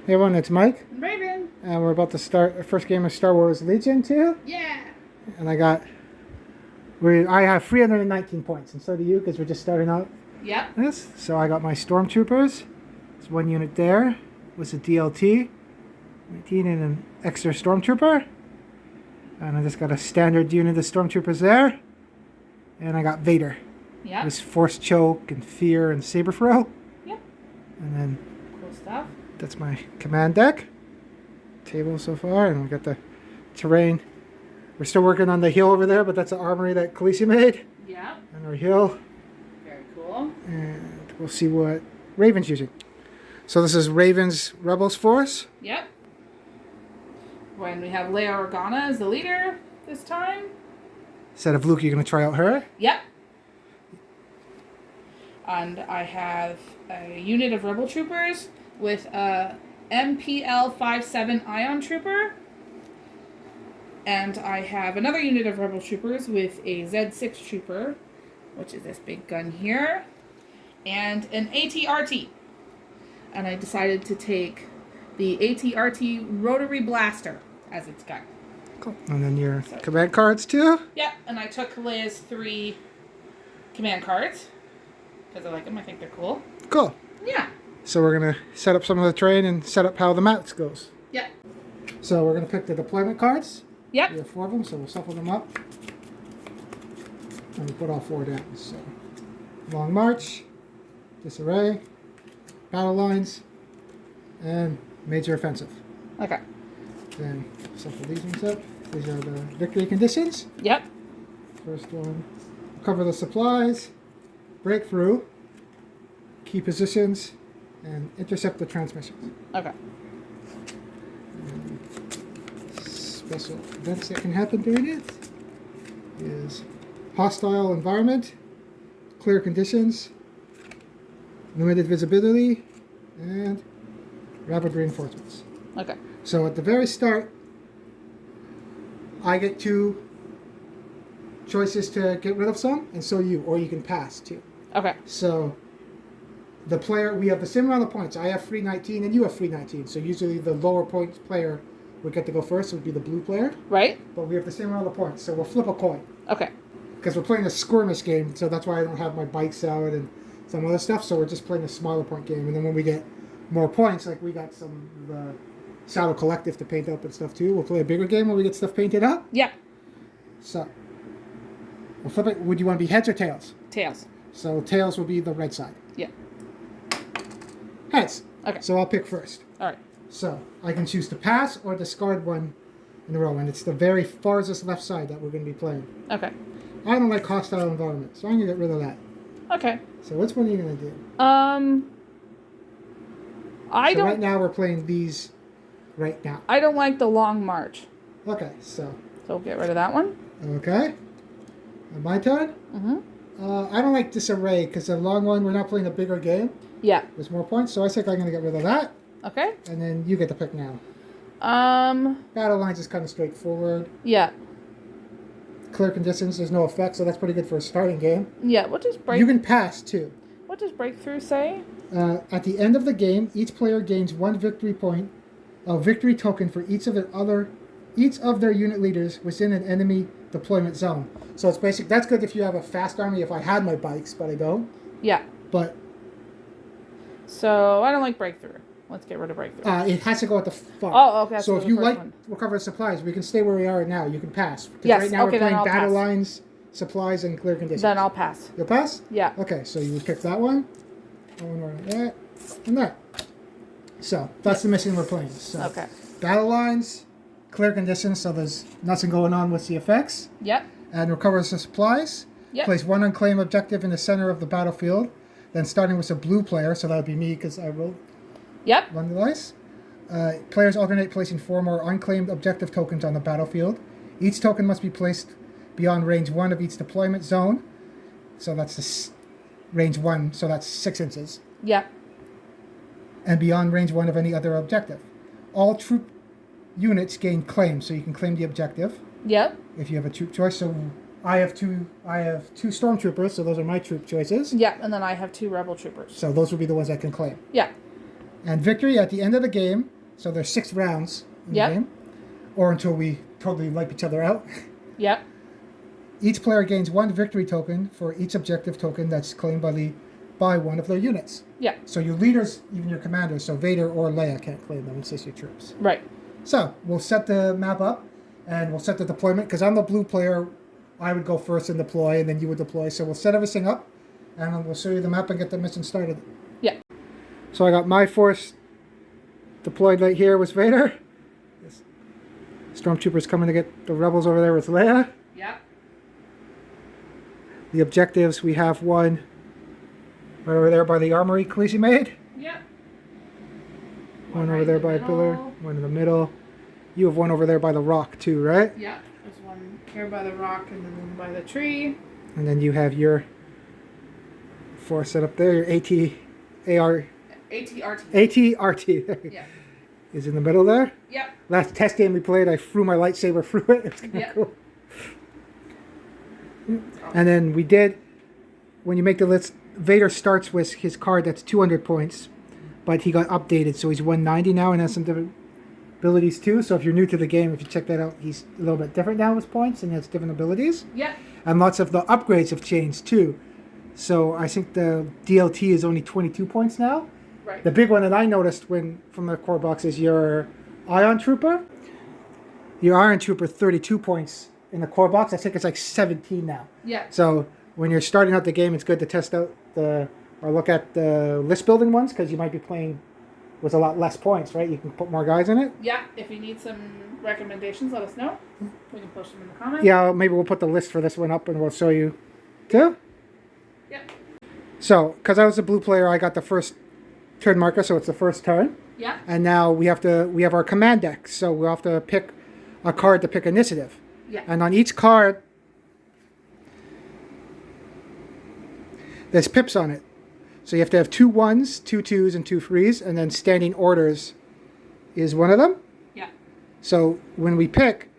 Hey everyone, it's Mike. Ravin. And we're about to start our first game of Star Wars Legion 2. Yeah. And I have 319 points, and so do you, because we're just starting out Yep. this. So I got my Stormtroopers. There's one unit there. Was a DLT. 19 and an extra Stormtrooper. And I just got a standard unit of Stormtroopers there. And I got Vader. Yep. With Force Choke and Fear and Saber Throw. Yep. And then Cool stuff. that's my command deck. Table so far, and we got the terrain. We're still working on the hill over there, but that's the armory that Khaleesi made. Yep. And our hill. Very cool. And we'll see what Raven's using. So this is Raven's Rebels Force. Yep. When we have Leia Organa as the leader this time. Instead of Luke, you're going to try out her. Yep. And I have a unit of Rebel Troopers with a MPL-57 Ion Trooper. And I have another unit of Rebel Troopers with a Z6 Trooper, which is this big gun here, and an ATRT. And I decided to take the ATRT Rotary Blaster as its gun. Cool. And then your command cards too. Yep, and I took Leia's 3 command cards because I like them. I think they're cool. Cool. Yeah. So we're going to set up some of the terrain and set up how the maps goes. Yep. So we're going to pick the deployment cards. Yep. We have 4 of them, so we'll shuffle them up. And we put all 4 down. So, Long March, Disarray, Battle Lines, and Major Offensive. Okay. Then shuffle these ones up. These are the victory conditions. Yep. First one, cover the supplies, breakthrough, key positions, and intercept the transmissions. Okay. Special events that can happen during it is hostile environment, clear conditions, limited visibility, and rapid reinforcements. Okay. So at the very start, I get 2 choices to get rid of some, and so you, or you can pass too. Okay. So the player, we have the same amount of points. I have 319 and you have 319. So usually the lower points player would get to go first. It would be the blue player. Right. But we have the same amount of points. So we'll flip a coin. Okay. Because we're playing a skirmish game, so that's why I don't have my bikes out and some other stuff. So we're just playing a smaller point game. And then when we get more points, like we got some Saddle Collective to paint up and stuff too. We'll play a bigger game where we get stuff painted up. Yeah. So we'll flip it. Would you want to be heads or tails? Tails. So tails will be the red side. Yeah. Heads. Okay. So I'll pick first. All right. So I can choose to pass or discard one in a row, and it's the very farthest left side that we're going to be playing. Okay. I don't like hostile environment, so I'm going to get rid of that. Okay. So which one are you going to do? Right now we're playing these right now. I don't like the Long March. Okay, so we'll get rid of that one. Okay. My turn? Mm-hmm. I don't like Disarray, because the long one, we're not playing a bigger game. Yeah. There's more points, so I think I'm going to get rid of that. Okay. And then you get to pick now. Battle Lines is kind of straightforward. Yeah. Clear conditions, there's no effect, so that's pretty good for a starting game. Yeah, what does You can pass, too. What does breakthrough say? At the end of the game, each player gains 1 victory point, a victory token for each of their unit leaders within an enemy deployment zone. So it's basic. That's good if you have a fast army. If I had my bikes, but I don't. Yeah. But so I don't like breakthrough. Let's get rid of breakthrough. It has to go at the front. Oh, okay. So if you like recover supplies, we can stay where we are now. You can pass. Yes. Right now okay, we're playing then I'll battle pass. lines, supplies, and clear conditions. Then I'll pass. You'll pass? Yeah. Okay, so you would pick that one. That and that. So that's the mission we're playing. So Okay. battle lines, clear conditions, so there's nothing going on with the effects. Yep. And recover the supplies. Yep. Place 1 unclaimed objective in the center of the battlefield. Then starting with a blue player, so that would be me because I rolled Yep. 1 dice. Players alternate placing 4 more unclaimed objective tokens on the battlefield. Each token must be placed beyond range 1 of each deployment zone. So that's the range 1, so that's 6 inches. Yep. And beyond range 1 of any other objective. All troop units gain claim, so you can claim the objective. Yep. If you have a troop choice. So I have two Stormtroopers, so those are my troop choices. Yeah, and then I have 2 Rebel Troopers. So those would be the ones I can claim. Yeah. And victory, at the end of the game, So there's 6 rounds in Yep. the game. Or until we totally wipe each other out. Yep. Each player gains 1 victory token for each objective token that's claimed by one of their units. Yeah. So your leaders, even your commanders, so Vader or Leia can't claim them, it's just your troops. Right. So we'll set the map up and we'll set the deployment. Because I'm the blue player, I would go first and deploy, and then you would deploy. So we'll set everything up and then we'll show you the map and get the mission started. Yeah. So I got my force deployed right here with Vader. Stormtroopers coming to get the rebels over there with Leia. Yep. The objectives, we have one right over there by the armory Khaleesi made. Yep. One right over there in the by a pillar. middle. One in the middle. You have one over there by the rock too, right? Yeah. There's one here by the rock and then one by the tree. And then you have your force set up there. Your ATRT Yeah. is in the middle there. Yep. Last test game we played, I threw my lightsaber through it. It was kind of Yep. cool. And then we did, when you make the list, Vader starts with his card that's 200 points, but he got updated, so he's 190 now and has some different abilities too. So if you're new to the game, if you check that out, he's a little bit different now with points and has different abilities. Yep. And lots of the upgrades have changed too. So I think the DLT is only 22 points now. Right. The big one that I noticed from the core box is your Ion Trooper. Your Ion Trooper, 32 points in the core box. I think it's like 17 now. Yeah. So when you're starting out the game, it's good to test out or look at the list building ones, because you might be playing with a lot less points, right? You can put more guys in it. Yeah. If you need some recommendations, let us know. We can post them in the comments. Yeah, maybe we'll put the list for this one up and we'll show you too. Yep. So, because I was a blue player, I got the first turn marker, so it's the first turn. Yeah. And now we have our command deck, so we'll have to pick a card to pick initiative. Yeah. And on each card, there's pips on it. So you have to have 2 1s, 2 2s, and 2 3s, and then standing orders is one of them. Yeah. So when we pick,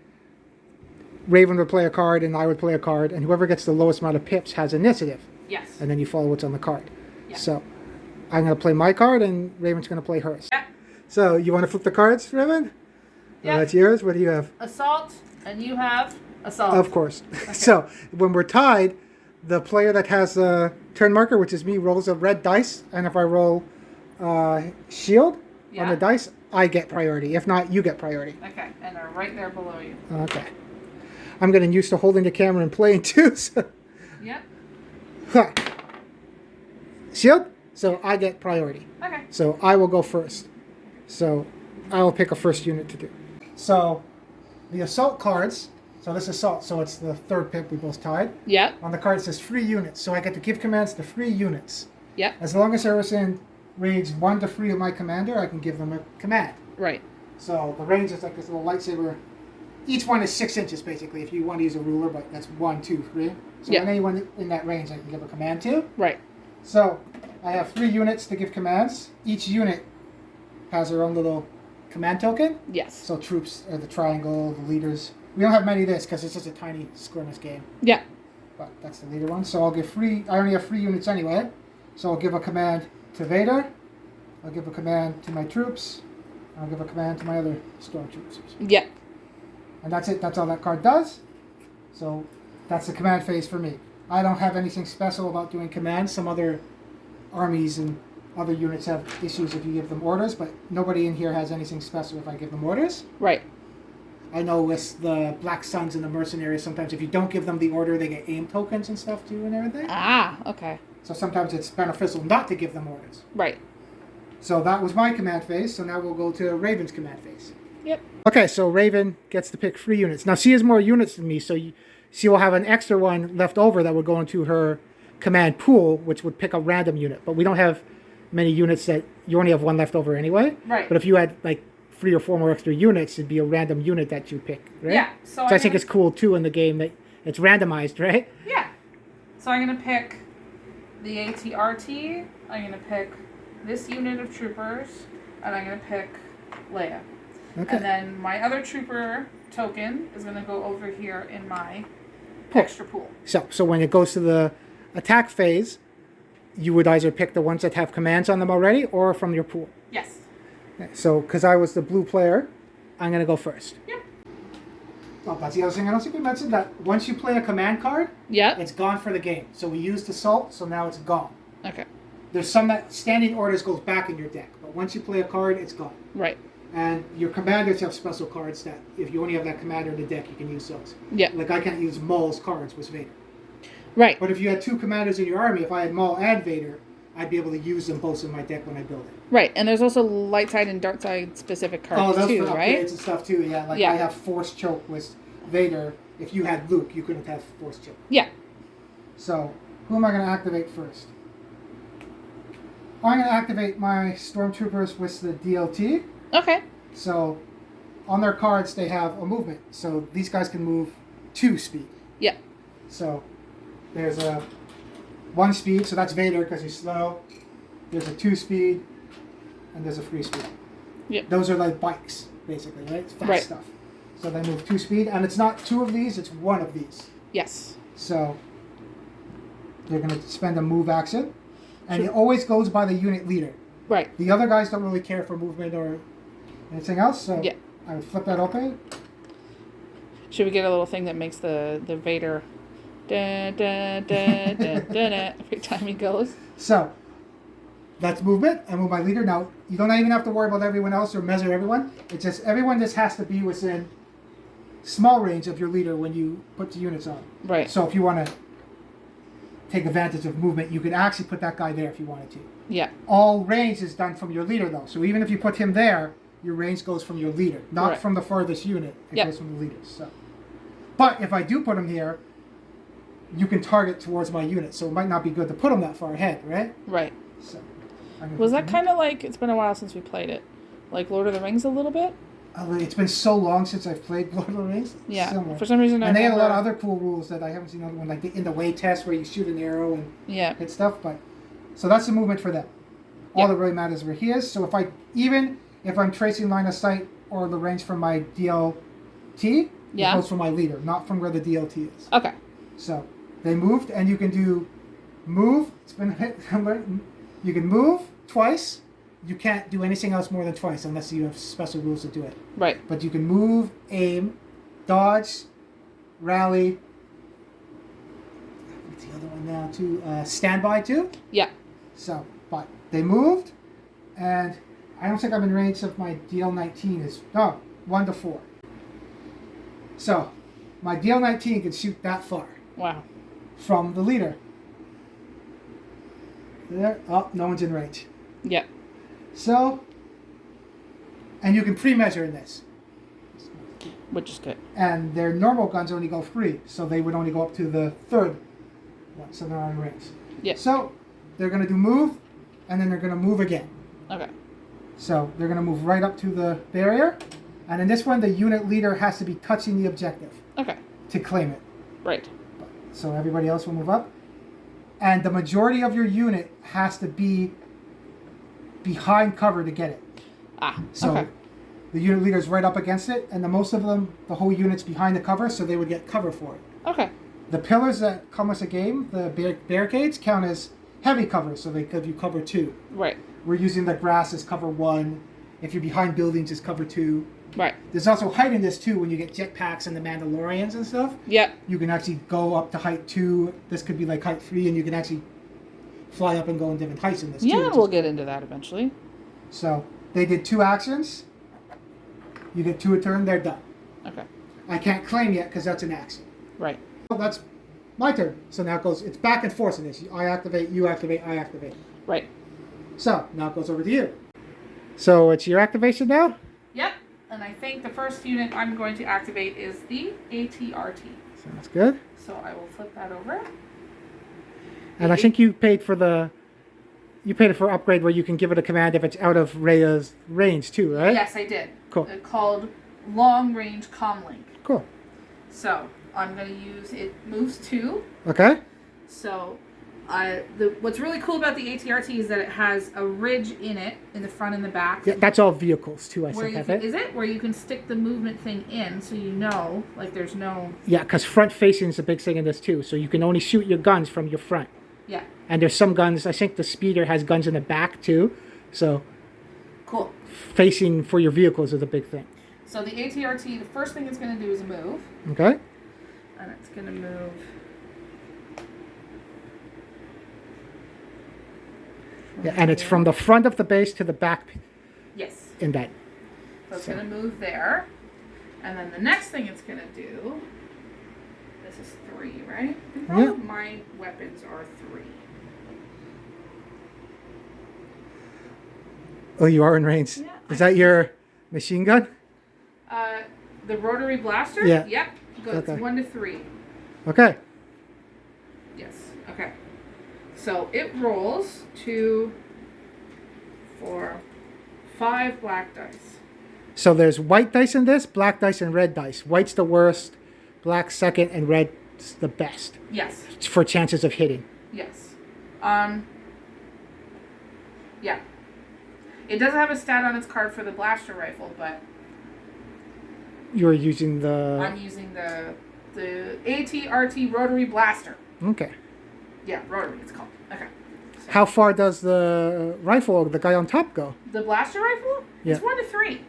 Ravin would play a card and I would play a card, and whoever gets the lowest amount of pips has initiative. Yes. And then you follow what's on the card. Yeah. So I'm going to play my card and Raven's going to play hers. Yeah. So you want to flip the cards, Raven? Yeah. That's yours. What do you have? Assault, and you have assault. Of course. So when we're tied, the player that has a turn marker, which is me, rolls a red dice, and if I roll shield on the dice, I get priority. If not, you get priority. Okay, and they're right there below you. Okay. I'm getting used to holding the camera and playing too. So. Yep. Ha. Shield? So I get priority. Okay. So I will go first. So I will pick a first unit to do. So the assault cards, so this is assault, so it's the third pip, we both tied. Yep. On the card it says free units, so I get to give commands to free units. Yep. As long as they're within range 1 to 3 of my commander, I can give them a command. Right. So the range is like this little lightsaber. Each one is 6 inches basically, if you want to use a ruler, but that's 1, 2, 3. So anyone in that range I can give a command to. Right. So I have 3 units to give commands. Each unit has their own little command token. Yes. So troops are the triangle, the leaders. We don't have many of this because it's just a tiny skirmish game. Yeah. But that's the leader one. So I'll give I only have 3 units anyway. So I'll give a command to Vader. I'll give a command to my troops. I'll give a command to my other stormtroopers. Yeah. And that's it. That's all that card does. So that's the command phase for me. I don't have anything special about doing commands. Some other armies and other units have issues if you give them orders, but nobody in here has anything special if I give them orders. Right. I know with the Black Suns and the Mercenaries, sometimes if you don't give them the order, they get aim tokens and stuff too and everything. Ah, okay. So sometimes it's beneficial not to give them orders. Right. So that was my command phase, so now we'll go to Raven's command phase. Yep. Okay, so Raven gets to pick 3 units. Now she has more units than me, so she will have an extra one left over that would go into her command pool, which would pick a random unit. But we don't have many units that you only have 1 left over anyway. Right. But if you had like 3 or 4 more extra units, it'd be a random unit that you pick, right? Yeah. So I think it's cool too in the game that it's randomized, right? Yeah. So I'm gonna pick the ATRT. I'm gonna pick this unit of troopers, and I'm gonna pick Leia. Okay. And then my other trooper token is gonna go over here in my Pool. extra pool. So when it goes to the attack phase, you would either pick the ones that have commands on them already or from your pool. Yes. Okay, so, because I was the blue player, I'm going to go first. Yep. Oh, that's the other thing. I don't think we mentioned that once you play a command card, Yep. it's gone for the game. So we used Assault, so now it's gone. Okay. There's some that standing orders goes back in your deck, but once you play a card, it's gone. Right. And your commanders have special cards that if you only have that commander in the deck, you can use those. Yeah. Like I can't use Maul's cards with Vader. Right. But if you had two commanders in your army, if I had Maul and Vader, I'd be able to use them both in my deck when I build it. Right, and there's also light side and dark side specific cards those too, for right? upgrades and stuff too. Yeah, like I have Force Choke with Vader. If you had Luke, you couldn't have Force Choke. Yeah. So, who am I going to activate first? I'm going to activate my Stormtroopers with the DLT. Okay. So, on their cards, they have a movement. So, these guys can move 2 speed. Yeah. So, there's a 1 speed, so that's Vader because he's slow. There's a 2 speed, and there's a 3 speed. Yep. Those are like bikes, basically, right? It's fast Right. stuff. So they move 2 speed, and it's not 2 of these, it's 1 of these. Yes. So they're going to spend a move action, and it always goes by the unit leader. Right. The other guys don't really care for movement or anything else, so yeah. I would flip that open. Should we get a little thing that makes the Vader da da da da da da every time he goes? So that's movement. I move my leader. Now you don't even have to worry about everyone else or measure everyone. It's just everyone just has to be within small range of your leader when you put the units on. Right. So if you want to take advantage of movement, you could actually put that guy there if you wanted to. Yeah. All range is done from your leader though. So even if you put him there, your range goes from your leader, not from the farthest unit. It goes from the leaders. So, but if I do put him here, you can target towards my unit. So it might not be good to put him that far ahead, right? Right. So. Was that kind of like, it's been a while since we played it, like Lord of the Rings a little bit? It's been so long since I've played Lord of the Rings. Yeah, similar. for some reason and they had a lot of other cool rules that I haven't seen. Other one like the in the way test where you shoot an arrow and hit stuff. But so that's the movement for them. All that really matters is where he is. So if I'm tracing line of sight or the range from my DLT, it goes from my leader, not from where the DLT is. Okay. So they moved, and you can do move. It's been hit. You can move twice. You can't do anything else more than twice unless you have special rules to do it. Right. But you can move, aim, dodge, rally. What's the other one now too? Standby too. Yeah. So, but they moved, and I don't think I'm in range of my DL-19 is 1 to 4. So, my DL-19 can shoot that far. Wow. From the leader. There. Oh, no one's in range. Yeah. So, and you can pre-measure in this. Which is good. And their normal guns only go 3, so they would only go up to the 3rd one, so they're on range. Yeah. So, they're going to do move, and then they're going to move again. Okay. So, they're going to move right up to the barrier, and in this one, the unit leader has to be touching the objective. Okay. To claim it. Right. So, everybody else will move up. And the majority of your unit has to be behind cover to get it. So the unit leader's right up against it, and most of them, the whole unit's behind the cover, so they would get cover for it. Okay. The pillars that come with the game, the barricades, count as heavy cover, so they give you cover 2. Right. We're using the grass as cover 1. If you're behind buildings, it's cover 2. Right. There's also height in this too when you get jetpacks and the Mandalorians and stuff. Yeah. You can actually go up to height 2. This could be like height 3, and you can actually fly up and go in different heights in this too. Yeah, we'll get into that eventually. So they did 2 actions. You get 2 a turn, they're done. Okay. I can't claim yet because that's an action. Right. Well, that's my turn. So now it goes, it's back and forth in this. I activate, you activate, I activate. Right. So now it goes over to you. So it's your activation now? Yep. And I think the first unit I'm going to activate is the ATRT. Sounds good. So I will flip that over. And I think you paid for it for upgrade where you can give it a command if it's out of Rhea's range too, right? Yes, I did. Cool. Called Long Range Comlink. Cool. So I'm going to use it. Moves 2. Okay. So what's really cool about the ATRT is that it has a ridge in it in the front and the back. Yeah, that's all vehicles too. I think. Is it where you can stick the movement thing in, so you know, like there's no. Yeah, because front facing is a big thing in this too. So you can only shoot your guns from your front. Yeah. And there's some guns. I think the speeder has guns in the back too. So Cool. facing for your vehicles is a big thing. So the ATRT, the first thing it's going to do is move. Okay. And it's going to move. Yeah, and it's from the front of the base to the back. Yes. In that. So it's going to move there. And then the next thing it's going to do. This is 3, right? I think all of my weapons are 3. Oh, you are in range. Yeah, Is that your machine gun? The rotary blaster? Yeah. Yep. Goes Okay. 1 to 3. Okay. Yes. Okay. So it rolls 2, 4, 5 black dice. So there's white dice in this, black dice, and red dice. White's the worst, black second, and red's the best. Yes. For chances of hitting. Yes. Yeah. It doesn't have a stat on its card for the blaster rifle, but You're using the... I'm using the ATRT rotary blaster. Okay. Yeah, rotary it's called. Okay. So How far does the rifle, the guy on top, go? the blaster rifle? Yeah. It's 1 to 3.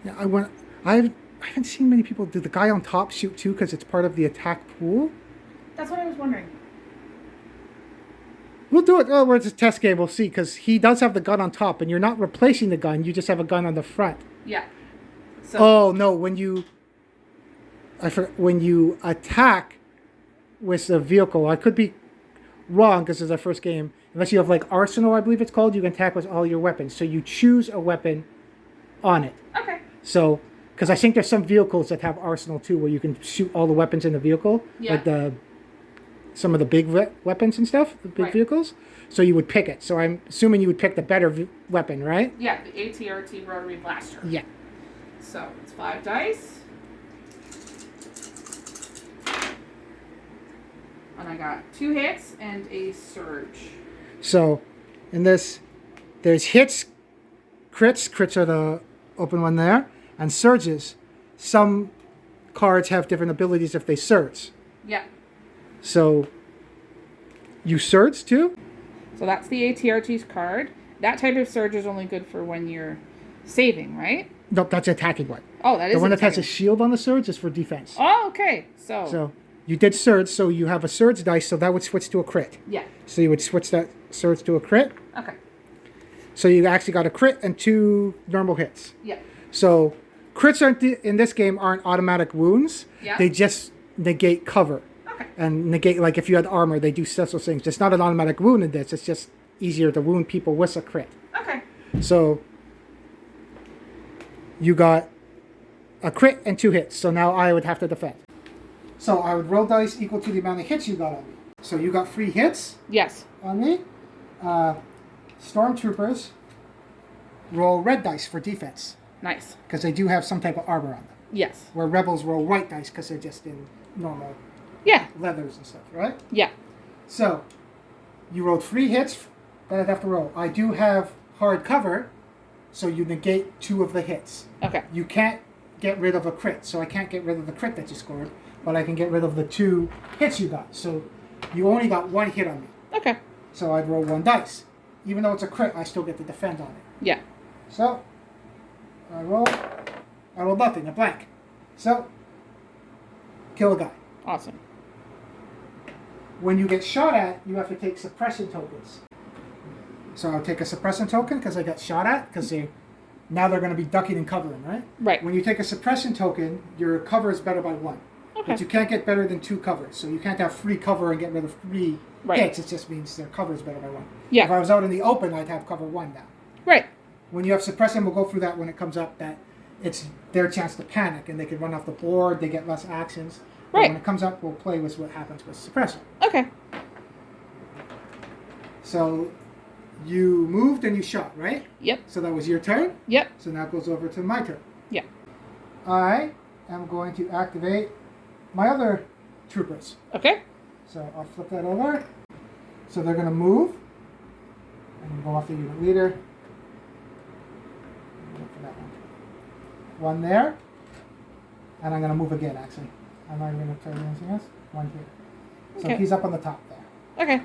Yeah, I haven't seen many people do the guy on top shoot too because it's part of the attack pool. That's what I was wondering. We'll do it. Oh, it's a test game. We'll see because he does have the gun on top, and you're not replacing the gun. You just have a gun on the front. Yeah. So Oh no! When you attack with a vehicle, I could be wrong because it's our first game. Unless you have like arsenal, I believe it's called, you can attack with all your weapons. So you choose a weapon on it. Okay. So, because I think there's some vehicles that have arsenal too, where you can shoot all the weapons in the vehicle, Yeah. like some of the big weapons and stuff, the big Right. vehicles. So you would pick it. So I'm assuming you would pick the better weapon, right? Yeah, the ATRT rotary blaster. Yeah. So it's 5 dice. And I got 2 hits and a surge. So, in this, there's hits, crits. Crits are the open one there, and surges. Some cards have different abilities if they surge. Yeah. So, you surge too? So that's the ATRT's card. That type of surge is only good for when you're saving, right? Nope, that's attacking one. Oh, that is The one that has a attacking. shield on the surge is for defense. Oh, okay. So, you did surge, so you have a surge dice, so that would switch to a crit. Yeah. So you would switch that surge to a crit. Okay. So you actually got a crit and 2 normal hits. Yeah. So crits in this game aren't automatic wounds. Yeah. They just negate cover. Okay. And negate, like if you had armor, they do special things. It's not an automatic wound in this. It's just easier to wound people with a crit. Okay. So you got a crit and 2 hits. So now I would have to defend. So I would roll dice equal to the amount of hits you got on me. So you got 3 hits Yes. on me. Stormtroopers roll red dice for defense Nice. because they do have some type of armor on them. Yes. Where rebels roll white dice because they're just in normal Yeah. leathers and stuff, right? Yeah. So you rolled 3 hits that I'd have to roll. I do have hard cover, so you negate 2 of the hits. Okay. You can't get rid of a crit, so I can't get rid of the crit that you scored, but I can get rid of the 2 hits you got. So you only got 1 hit on me. Okay. So I'd roll 1 dice. Even though it's a crit, I still get to defend on it. Yeah. So I roll nothing, a blank. So kill a guy. Awesome. When you get shot at, you have to take suppression tokens. So I'll take a suppression token because I got shot at, because now they're going to be ducking and covering, right? Right. When you take a suppression token, your cover is better by 1. Okay. But you can't get better than 2 covers. So you can't have 3 cover and get rid of 3 Right. hits. It just means their cover is better by 1. Yeah. If I was out in the open, I'd have cover 1 now. Right. When you have suppression, we'll go through that when it comes up, that it's their chance to panic and they can run off the board, they get less actions. But Right. when it comes up, we'll play with what happens with suppression. Okay. So you moved and you shot, right? Yep. So that was your turn. Yep. So now it goes over to my turn. Yeah. I am going to activate my other troopers. Okay. So I'll flip that over. So they're going to move. I'm going to go off the unit leader. Look for that one. 1 there. And I'm going to move again, actually. I'm not even going to try anything else. 1 here. So Okay. he's up on the top there. Okay.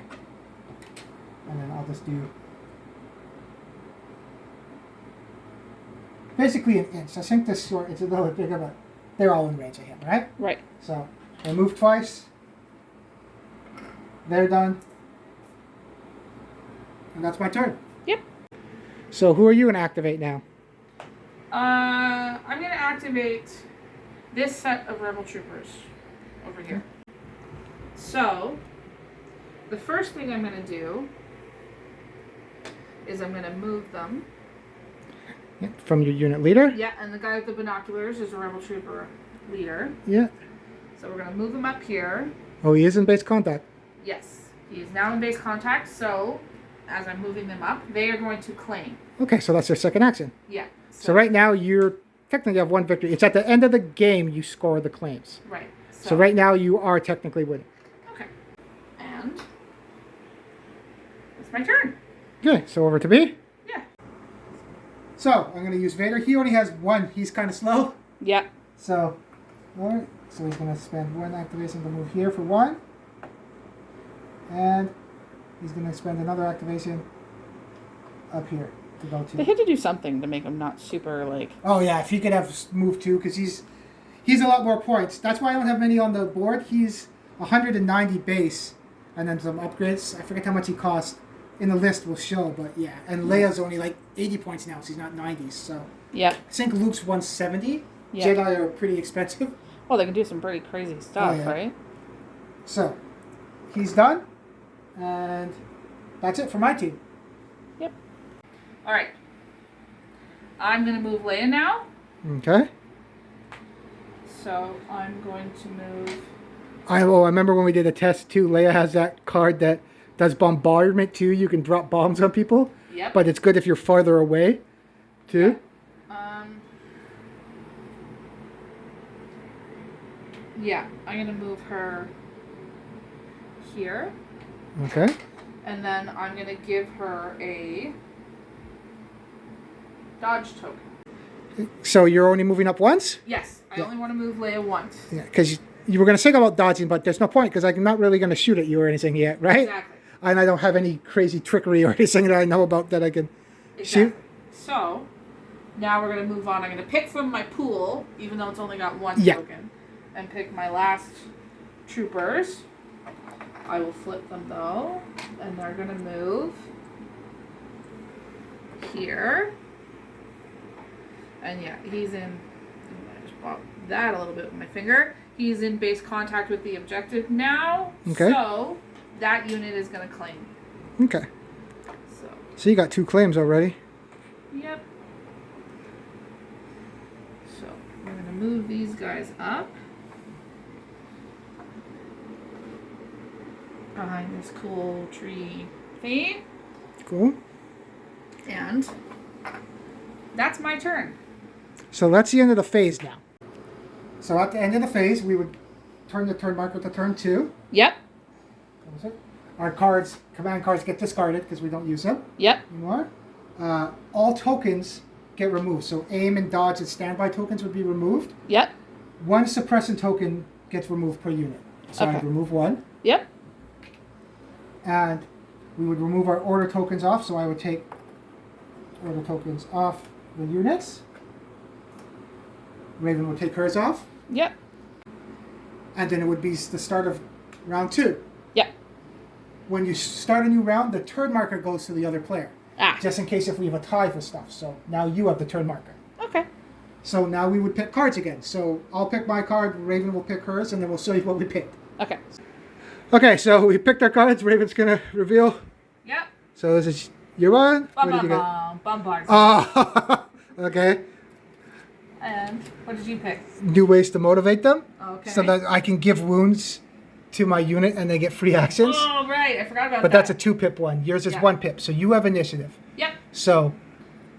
And then I'll just do basically an inch. I think this sword is a little bit bigger, but they're all in range of him, right? Right. So I move twice. They're done. And that's my turn. Yep. So who are you going to activate now? I'm going to activate this set of Rebel Troopers over here. So, the first thing I'm going to do is I'm going to move them. From your unit leader? Yeah, and the guy with the binoculars is a Rebel Trooper leader. Yeah. So we're going to move him up here. Oh, he is in base contact. Yes, he is now in base contact, so as I'm moving them up, they are going to claim. Okay, so that's their second action. Yeah. So right now, you're technically have one victory. It's at the end of the game you score the claims. Right. So right now, you are technically winning. Okay. And it's my turn. Okay, so over to me. Yeah. So I'm going to use Vader. He only has one. He's kind of slow. Yeah. So, all right. So he's going to spend one activation to move here for one. And he's going to spend another activation up here to go to. They had to do something to make him not super, like... Oh, yeah. If he could have moved two, because he's a lot more points. That's why I don't have many on the board. He's 190 base. And then some upgrades. I forget how much he cost. In the list will show, but yeah. And Leia's only like 80 points now, so he's not 90s. So Yeah. I think Luke's 170. Yeah. Jedi are pretty expensive. Well, they can do some pretty crazy stuff, Oh, yeah. right? So he's done. And that's it for my team. Yep. All right. I'm going to move Leia now. Okay. So I'm going to move... I remember when we did a test too, Leia has that card that does bombardment too. You can drop bombs on people. Yep. But it's good if you're farther away too. Yeah, I'm going to move her here. Okay. And then I'm going to give her a dodge token. So you're only moving up once? Yes, I Yeah. only want to move Leia once. Yeah, because you were going to say about dodging, but there's no point because I'm not really going to shoot at you or anything yet, right? Exactly. And I don't have any crazy trickery or anything that I know about that I can shoot. So, now we're going to move on. I'm going to pick from my pool, even though it's only got one Yeah. token, and pick my last troopers. I will flip them, though, and they're going to move here. And yeah, he's in... I just popped that a little bit with my finger. He's in base contact with the objective now. Okay. So, that unit is going to claim. Okay. So, So you got 2 claims already. yep. So, we're going to move these guys up. Behind this cool tree thing. Cool. And that's my turn. So that's the end of the phase now. So at the end of the phase, we would turn the turn marker to turn 2. Yep. What was it? Our cards, command cards, get discarded because we don't use them Yep. anymore. All tokens get removed. So aim and dodge and standby tokens would be removed. Yep. 1 suppressant token gets removed per unit. So Okay. I'd remove 1. Yep. And we would remove our order tokens off. So I would take order tokens off the units. Ravin would take hers off. Yep. And then it would be the start of round 2. Yep. When you start a new round, the turn marker goes to the other player. Ah. Just in case if we have a tie for stuff. So now you have the turn marker. Okay. So now we would pick cards again. So I'll pick my card, Ravin will pick hers, and then we'll show you what we picked. Okay. Okay, so we picked our cards. Raven's going to reveal. Yep. So this is your one. Bum, What did you get? Bombard. Oh, okay. And what did you pick? New ways to motivate them. Okay. So that I can give wounds to my unit and they get free actions. Oh, right. I forgot about But that. that's a 2-pip one. Yours is Yeah. 1 pip. So you have initiative. Yep. So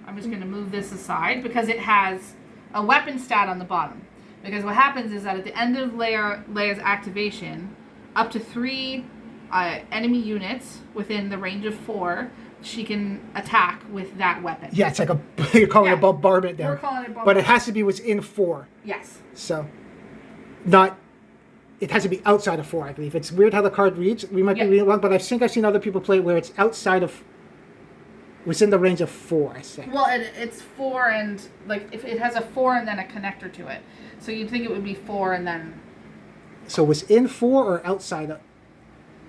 I'm just going to move this aside because it has a weapon stat on the bottom. Because what happens is that at the end of Leia's activation, up to 3 enemy units within the range of 4, she can attack with that weapon. yeah, it's like you're calling it a Yeah. bombardment there. We're calling it bombardment. But it has to be within 4. Yes. So it has to be outside of 4, I believe. It's weird how the card reads. We might be Yeah. reading it wrong, but I think I've seen other people play it where it's outside of within the range of 4, I think. Well, it's 4 and, like, if it has a 4 and then a connector to it. So you'd think it would be 4 and then... So within 4 or outside of...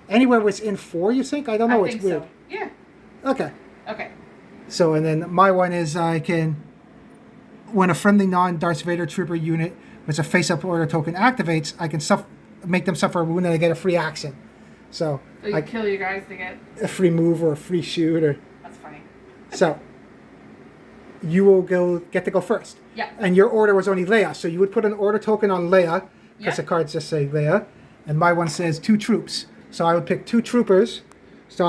Anywhere within 4, you think? I don't know. It's weird. So. Yeah. Okay. Okay. So, and then my one is I can... When a friendly non-Darth Vader trooper unit with a face-up order token activates, I can make them suffer a wound and I get a free action. So you kill your guys to get... a free move or a free shoot. Or That's funny. So, you will get to go first. Yeah. And your order was only Leia. So you would put an order token on Leia, because the cards just say Leia. And my one says 2 troops. So I would pick 2 troopers. So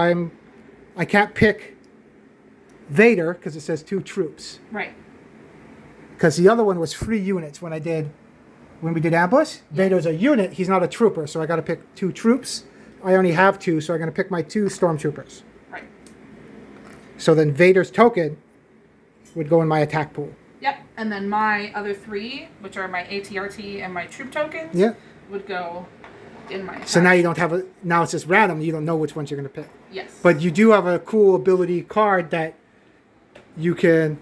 I can't pick Vader, because it says 2 troops. Right. Because the other one was 3 units when we did ambush. Vader's a unit, he's not a trooper, so I got to pick 2 troops. I only have 2, so I'm going to pick my 2 stormtroopers. Right. So then Vader's token would go in my attack pool. Yep, and then my other 3, which are my ATRT and my troop tokens, would go in my attack. So now you don't have now it's just random, you don't know which ones you're going to pick. Yes. But you do have a cool ability card that you can...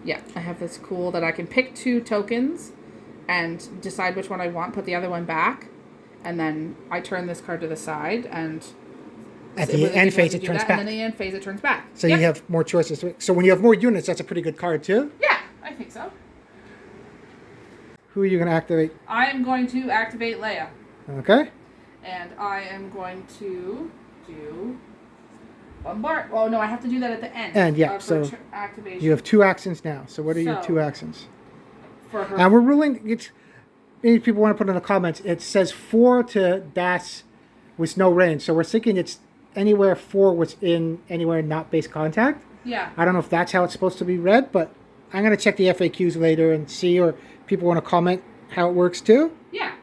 Yeah, I have this cool that I can pick 2 tokens and decide which one I want, put the other one back, and then I turn this card to the side, and at the end phase it turns back. And then the end phase it turns back. So you have more choices. So when you have more units, that's a pretty good card too? Yeah, I think so. Who are you going to activate? I am going to activate Leia. Okay. And I am going to do... Bombard. Oh no, I have to do that at the end. And yeah, so activation. you have 2 actions now. So what are your 2 actions? For her. And we're ruling. Maybe people want to put in the comments. It says 4 to dash with no range. So we're thinking it's anywhere 4 within anywhere not base contact. Yeah. I don't know if that's how it's supposed to be read, but I'm gonna check the FAQs later and see, or people want to comment how it works too. Yeah.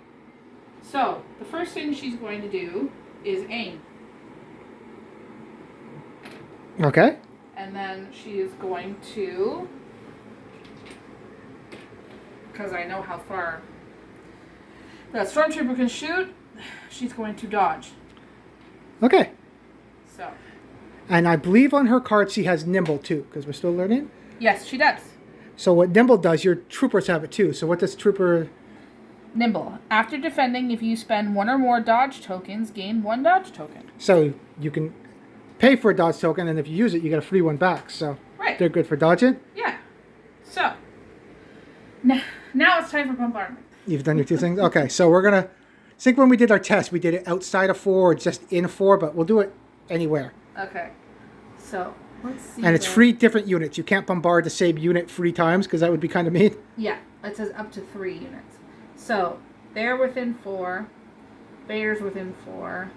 So the first thing she's going to do is aim. Okay. And then she is going to, because I know how far that Stormtrooper can shoot, she's going to dodge. Okay. So. And I believe on her card she has Nimble too, because we're still learning. Yes, she does. So what Nimble does, your troopers have it too. So what does Trooper... Nimble. After defending, if you spend 1 or more dodge tokens, gain 1 dodge token. So you can pay for a dodge token, and if you use it, you get a free one back. So they're good for dodging. Yeah. So now it's time for bombardment. You've done your 2 things. Okay, so we're gonna. I think when we did our test, we did it outside of 4 or just in 4, but we'll do it anywhere. Okay. So let's see. And it's 3 different units. You can't bombard the same unit 3 times because that would be kind of mean. Yeah, it says up to 3 units. So they're within 4. Vader's within 4.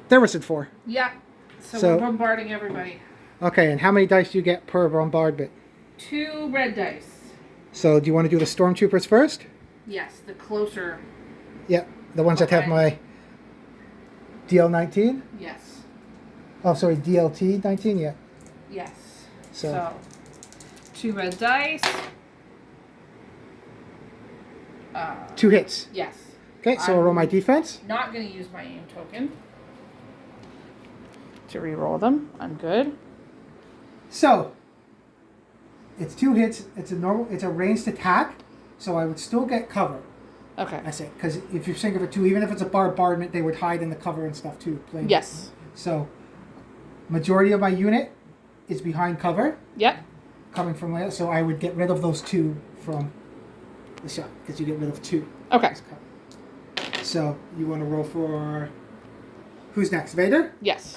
There was it 4. Yeah. So we're bombarding everybody. Okay, and how many dice do you get per bombardment? 2 red dice. So do you want to do the Stormtroopers first? Yes, the closer. Yeah, the ones that have my DL19? Yes. Oh, sorry, DLT19, yeah. Yes. So 2 red dice. 2 hits. Yes. Okay, so I'll roll my defense. Not going to use my aim token to re-roll them. I'm good. So it's 2 hits. It's a ranged attack, so I would still get cover. Okay. I say, because if you think of it too, even if it's a bombardment, they would hide in the cover and stuff too. Yes. So majority of my unit is behind cover. Yep. Coming from Leia, so I would get rid of those 2 from the shot, because you get rid of 2. Okay. So you want to roll for who's next? Vader? Yes.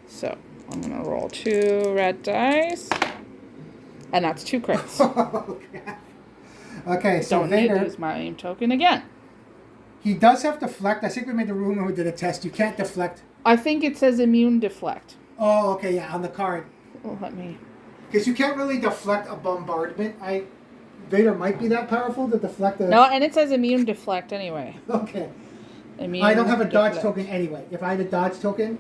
So I'm gonna roll 2 red dice, and that's 2 crits. Okay, so Don't Vader. need to use my aim token again. He does have deflect. I think we made the rule when we did a test. You can't deflect. I think it says immune deflect. Oh, okay, yeah, on the card. Oh, let me. Because you can't really deflect a bombardment. Vader might be that powerful to deflect a... No, and it says immune deflect anyway. Okay. Immune I don't have a dodge deflect. token anyway. If I had a dodge token,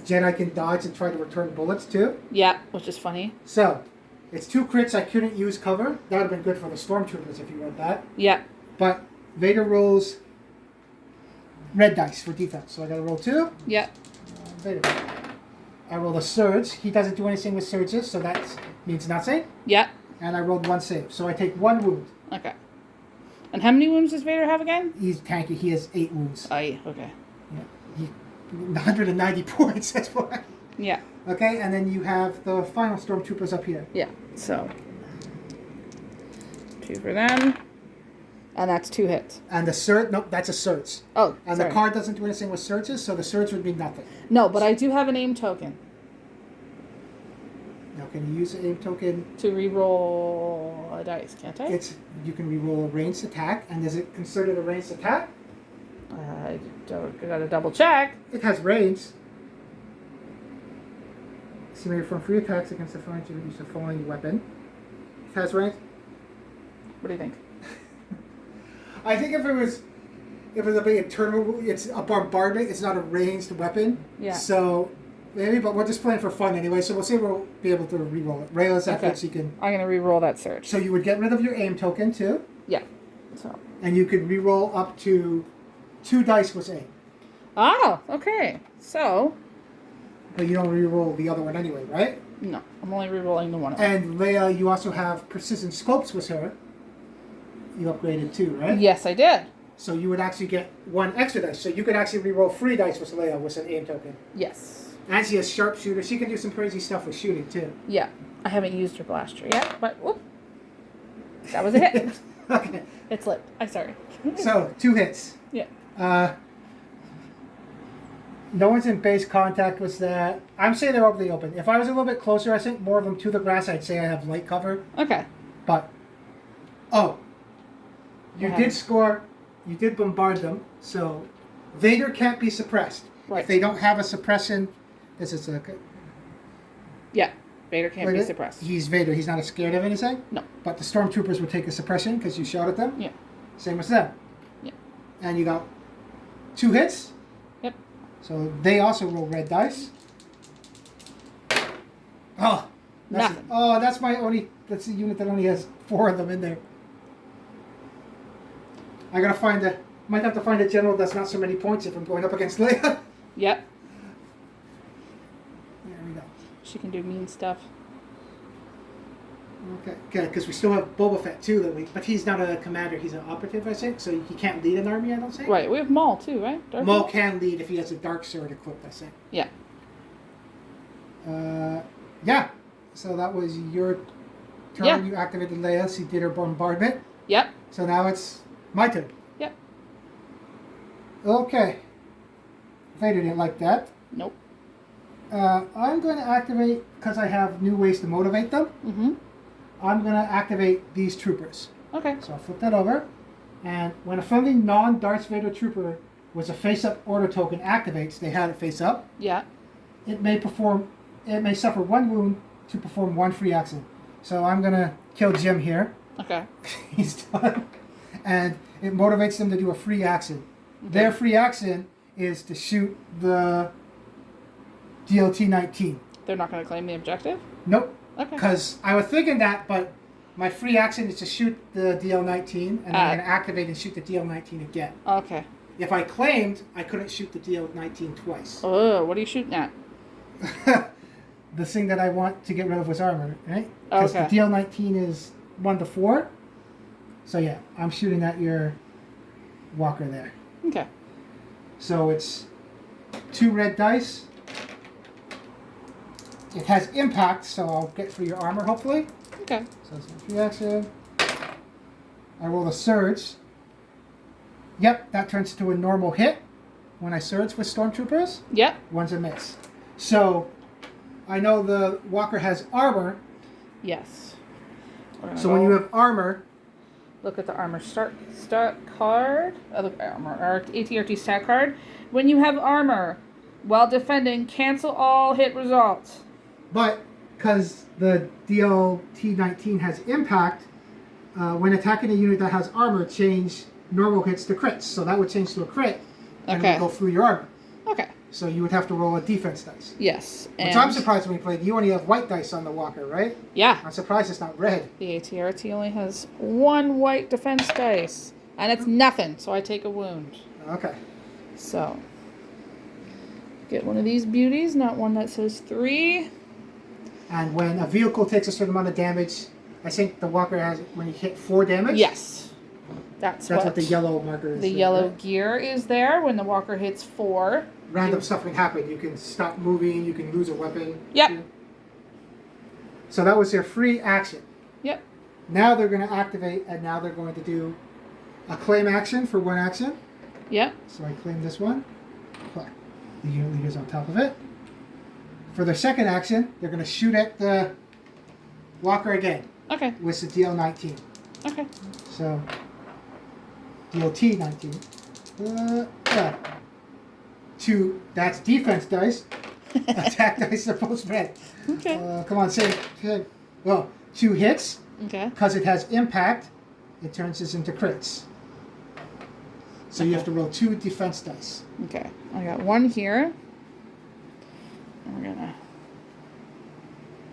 Jedi can dodge and try to return bullets too. Yeah, which is funny. So, it's 2 crits. I couldn't use cover. That would have been good for the Stormtroopers if you read that. Yeah. But Vader rolls red dice for defense. So I got to roll 2. Yep. Vader. I rolled a surge. He doesn't do anything with surges, so that means nothing. Yep. And I rolled 1 save. So I take 1 wound. Okay. And how many wounds does Vader have again? He's tanky. He has 8 wounds. Oh, yeah. Okay. Yeah. 190 points. That's why. Yeah. Okay, and then you have the final Stormtroopers up here. Yeah. So 2 for them. And that's 2 hits. And the surge, nope, that's a surge. Oh, And sorry. the card doesn't do anything with surges, so the surge would be nothing. No, but I do have an aim token. Now, can you use the aim token? To re-roll a dice, can't I? You can re-roll a ranged attack, and is it considered a ranged attack? I gotta double check. It has range. Simulated from free attacks against the following, you use the following weapon. It has range. What do you think? I think if it was a big internal, it's a bombardment. It's not a ranged weapon. Yeah. So maybe, but we're just playing for fun anyway. So we'll see if we'll be able to re-roll it. Rayla's efforts, you can. I'm gonna re-roll that surge. So you would get rid of your aim token too. Yeah. So. And you could re-roll up to 2 dice with aim. Oh, okay. So. But you don't re-roll the other one anyway, right? No, I'm only re-rolling the one. And Leia, you also have precision scopes with her. You upgraded too, right? Yes, I did. So you would actually get 1 extra dice. So you could actually re-roll 3 dice with Leia with an aim token. Yes. And she has sharpshooter. She can do some crazy stuff with shooting too. Yeah. I haven't used her blaster yet, but whoop. That was a hit. Okay. It slipped. I'm sorry. So 2 hits. Yeah. No one's in base contact with that. I'm saying they're over the open. If I was a little bit closer, I think more of them to the grass, I'd say I have light cover. Okay. But, you did score, you did bombard them, so Vader can't be suppressed. Right. If they don't have a suppression, this is a... Yeah. Vader can't be suppressed. He's Vader, he's not scared of anything? No. But the Stormtroopers would take a suppression because you shot at them? Yeah. Same with them? Yeah. And you got 2 hits? Yep. So they also roll red dice. Oh, Nothing. That's the unit that only has 4 of them in there. I gotta might have to find a general that's not so many points if I'm going up against Leia. Yep. There we go. She can do mean stuff. Okay, because we still have Boba Fett too, but he's not a commander, he's an operative, I think, so he can't lead an army, I don't think. Right. We have Maul too, right? Darth Maul Vader? can lead if he has a dark sword equipped, I think. Yeah. Yeah. So that was your turn. Yeah. You activated Leia. She did her bombardment. Yep. So now it's my turn. Yep. Okay. Vader didn't like that. Nope. I'm going to activate, because I have new ways to motivate them, Mm-hmm. I'm going to activate these troopers. Okay. So I'll flip that over. And when a friendly non-Darth Vader trooper with a face-up order token activates, they had it face up, Yeah. it may suffer 1 wound to perform 1 free action. So I'm going to kill Jim here. Okay. He's done. And it motivates them to do a free action. Okay. Their free action is to shoot the DLT-19. They're not going to claim the objective? Nope. Okay. Because I was thinking that, but my free action is to shoot the DL-19, and then I'm going to activate and shoot the DL-19 again. Okay. If I claimed, I couldn't shoot the DL-19 twice. Oh, what are you shooting at? The thing that I want to get rid of was armor, right? Because Okay. the DL-19 is 1 to 4. So yeah, I'm shooting at your walker there. Okay. So it's 2 red dice. It has impact, so I'll get through your armor, hopefully. Okay. So it's my free action. I roll a surge. Yep, that turns to a normal hit when I surge with Stormtroopers. Yep. 1's a miss. So I know the walker has armor. Yes. So when you have armor, look at the armor stat card. Look at armor, or ATRT stat card. When you have armor, while defending, cancel all hit results. but because the DLT-19 has impact, when attacking a unit that has armor, change normal hits to crits. So that would change to a crit, and it would go through your armor. Okay. So you would have to roll a defense dice. Yes. Which I'm surprised when we played. You only have white dice on the walker, right? Yeah. I'm surprised it's not red. The ATRT only has 1 white defense dice. And it's nothing, so I take a wound. Okay. So, get one of these beauties, not one that says 3. And when a vehicle takes a certain amount of damage, I think the walker has, when you hit 4 damage? Yes. That's what the yellow marker is. The yellow gear is there when the walker hits 4. Random stuff can happen. You can stop moving, you can lose a weapon. Yep. So that was their free action. Yep. Now they're going to activate, and now they're going to do a claim action for 1 action. Yep. So I claim this one. Put the unit leader's on top of it. For their second action, they're going to shoot at the walker again. Okay. With the DL-19. Okay. So, DLT-19. 2, that's defense dice. Attack dice are both red. Okay. Come on, say it. Well, 2 hits. Okay. Because it has impact, it turns this into crits. So you have to roll 2 defense dice. Okay. I got 1 here. And we're gonna.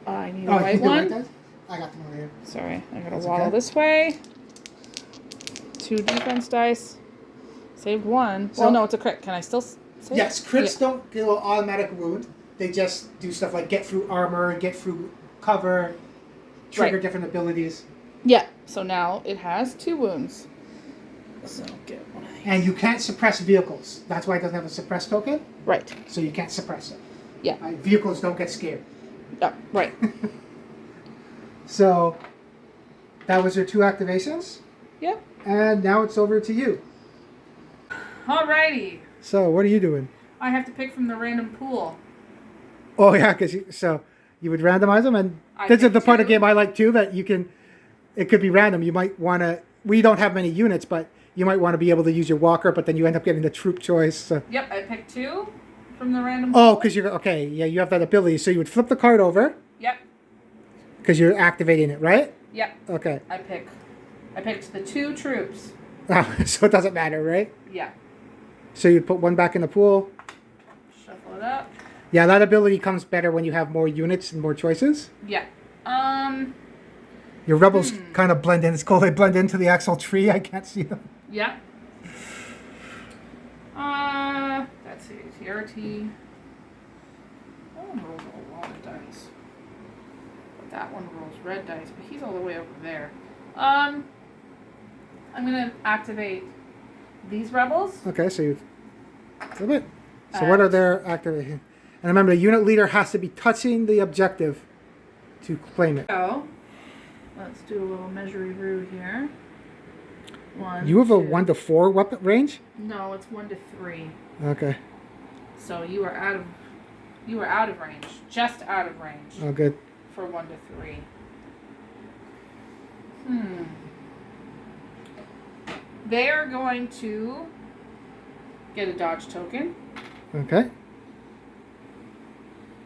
I need a white one. White I got them over here. Sorry, I gotta waddle this way. 2 defense dice. Saved 1. So, well, no, it's a crit. Can I still save? Yes, crits don't get an automatic wound. They just do stuff like get through armor, get through cover, trigger different abilities. Yeah. So now it has 2 wounds. So get one of these. And you can't suppress vehicles. That's why it doesn't have a suppress token. Right. So you can't suppress it. Yeah. Vehicles don't get scared. Yeah. Right. So that was your 2 activations. Yep. And now it's over to you. Alrighty. So what are you doing? I have to pick from the random pool. Oh yeah, because you would randomize them, and this is the part of the game I like too. That you can, it could be random. You might want to. We don't have many units, but you might want to be able to use your walker, but then you end up getting the troop choice. So. Yep, I picked 2 from the random pool. Oh, because you're okay. Yeah, you have that ability. So you would flip the card over. Yep. Because you're activating it, right? Yep. Okay. I picked the 2 troops. Oh, so it doesn't matter, right? Yeah. So you put 1 back in the pool. Shuffle it up. Yeah, that ability comes better when you have more units and more choices. Yeah. Your rebels kind of blend in. It's cool. They blend into the actual tree. I can't see them. Yeah. That's it. TRT. That one rolls a lot of dice. But that one rolls red dice, but he's all the way over there. I'm gonna activate these rebels. Okay, so you flip it. So what are their activation? And remember, the unit leader has to be touching the objective to claim it. So, let's do a little measure-roo here. 1. You have a 2. 1 to 4 weapon range? No, it's 1 to 3. Okay. So you are out of range. Just out of range. Oh, good. For 1 to 3. They are going to get a dodge token. Okay.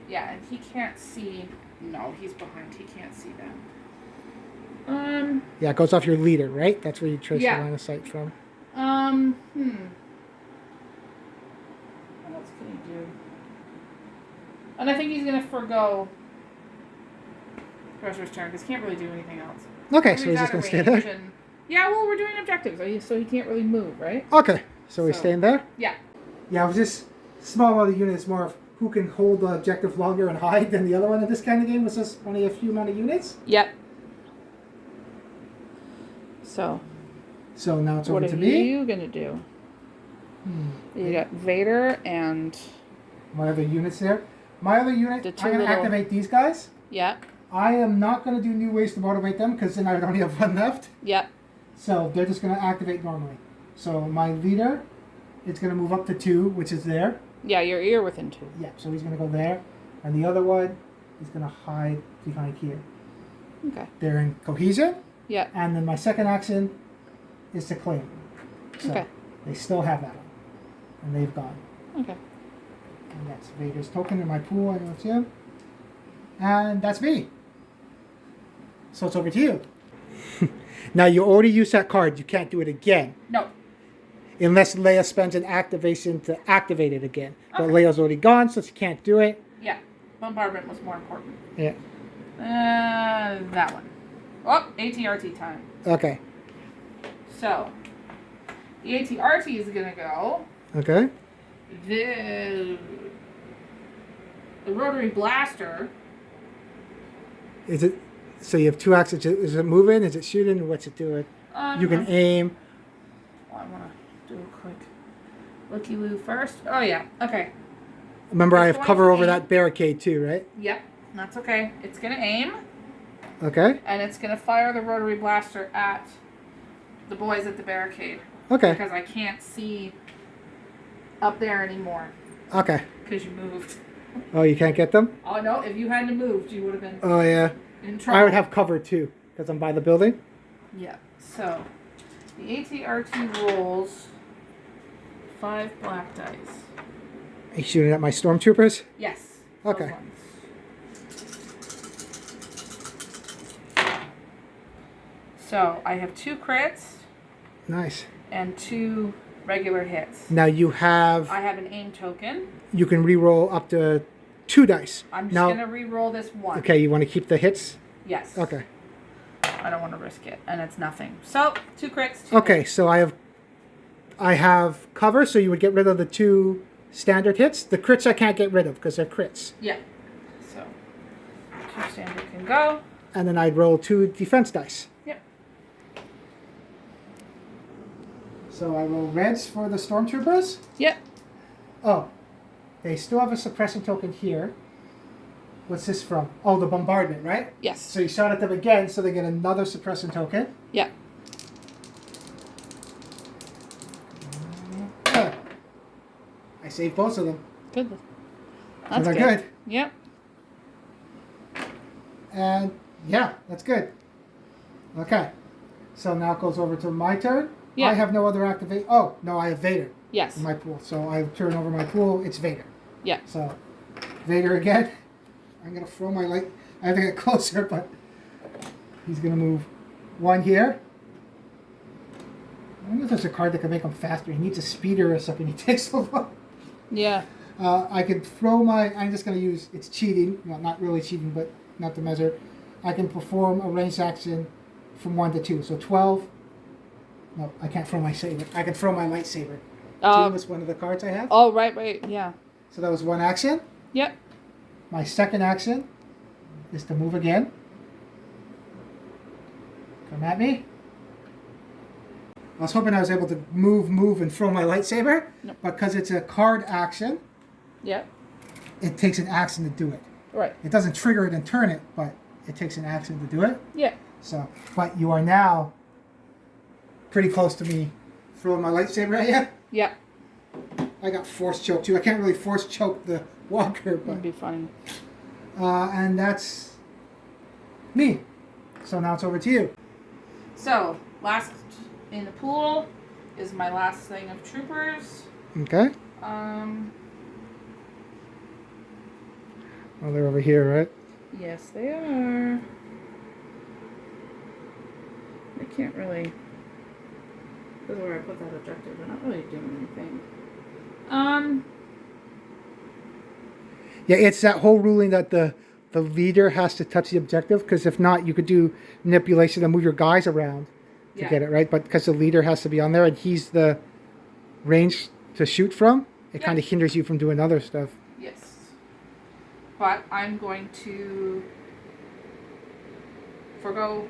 Yeah, and he can't see. No, he's behind. He can't see them. Yeah, it goes off your leader, right? That's where you trace Yeah. your line of sight from. What else can he do? And I think he's gonna forgo Crusher's turn because he can't really do anything else. Okay, so he's just gonna stay there. Yeah, well, we're doing objectives, so he can't really move, right? Okay, so he's staying there. Yeah. Yeah, with this small amount of units, more of who can hold the objective longer and hide than the other one in this kind of game. Was just only a few amount of units. Yep. So now it's over to me. What are you gonna do? You got Vader and my other units there. My other unit, I'm gonna activate these guys. Yep. I am not gonna do new ways to motivate them because then I would only have 1 left. Yep. So they're just gonna activate normally. So my leader, it's gonna move up to 2, which is there. Yeah, you're within 2. Yeah, so he's gonna go there, and the other one is gonna hide behind here. Okay. They're in cohesion. Yeah. And then my second action is to claim. So okay. They still have that one. And they've gone. Okay. And that's Vader's token in my pool. I know it's him. And that's me. So it's over to you. Now you already used that card. You can't do it again. No. Unless Leia spends an activation to activate it again. Okay. But Leia's already gone, so she can't do it. Yeah. Bombardment was more important. Yeah. That one. Oh, ATRT time. Okay. So, the ATRT is going to go. Okay. the rotary blaster. Is it? So you have two actions. Is it moving? Is it shooting? What's it doing? You can aim. Well, I want to do a quick looky-loo first. Oh, yeah. Okay. Remember, I It's have going cover to over aim. that barricade too, right? Yep. That's okay. It's going to aim. Okay. And it's going to fire the rotary blaster at the boys at the barricade. Okay. Because I can't see up there anymore. Okay. Because you moved. Oh, you can't get them? Oh, no. If you hadn't moved, you would have been Oh, yeah. in trouble. I would have cover too, because I'm by the building. Yeah. So, the ATRT rolls 5 black dice. Are you shooting at my stormtroopers? Yes. Those Okay. ones. So, I have 2 crits Nice. and 2 regular hits. Now you have, I have an aim token. you can re-roll up to 2 dice. I'm just now, going to re-roll this one. okay, you want to keep the hits? Yes. Okay. I don't want to risk it, and it's nothing. So, 2 crits, 2 Okay, hits. so I have cover, so you would get rid of the 2 standard hits. The crits I can't get rid of because they're crits. Yeah. So, 2 standard can go. And then I'd roll 2 defense dice. Yep. So I roll reds for the stormtroopers. Yep. Oh, they still have a suppression token here. What's this from? Oh, the bombardment, right? Yes. So you shot at them again, so they get another suppression token. Yeah. Yeah. I saved both of them. Good. So That's they're good. good. Yep. And yeah, that's good. Okay. So now it goes over to my turn. Yeah. I have no other activate. Oh, no, I have Vader Yes. in my pool. So I turn over my pool. It's Vader. Yeah. So Vader again. I'm going to throw my light. I have to get closer, but he's going to move 1 here. I wonder if there's a card that can make him faster. He needs a speeder or something. He takes so long. Yeah. I could throw my... I'm just going to use... It's cheating. Well, not really cheating, but not to measure. I can perform a ranged action from 1 to 2. So 12. No, I can't throw my saber. I can throw my lightsaber. 2 was one of the cards I have. Oh, right. Yeah. So that was 1 action. Yep. My second action is to move again. Come at me. I was hoping I was able to move, and throw my lightsaber. Nope. But because it's a card action, Yep. it takes an action to do it. Right. It doesn't trigger it and turn it, but it takes an action to do it. Yeah. So, but you are now pretty close to me throwing my lightsaber at you. Yeah. I got force choke too. I can't really force choke the walker, but That'd be funny. and that's me. So now it's over to you. So, last in the pool is my last thing of troopers. Okay. Well, they're over here, right? Yes, they are. I can't really. This is where I put that objective. They're not really doing anything. Yeah, it's that whole ruling that the leader has to touch the objective, because if not, you could do manipulation and move your guys around to get it, right? But because the leader has to be on there and he's the range to shoot from, it kind of hinders you from doing other stuff. Yes. But I'm going to forgo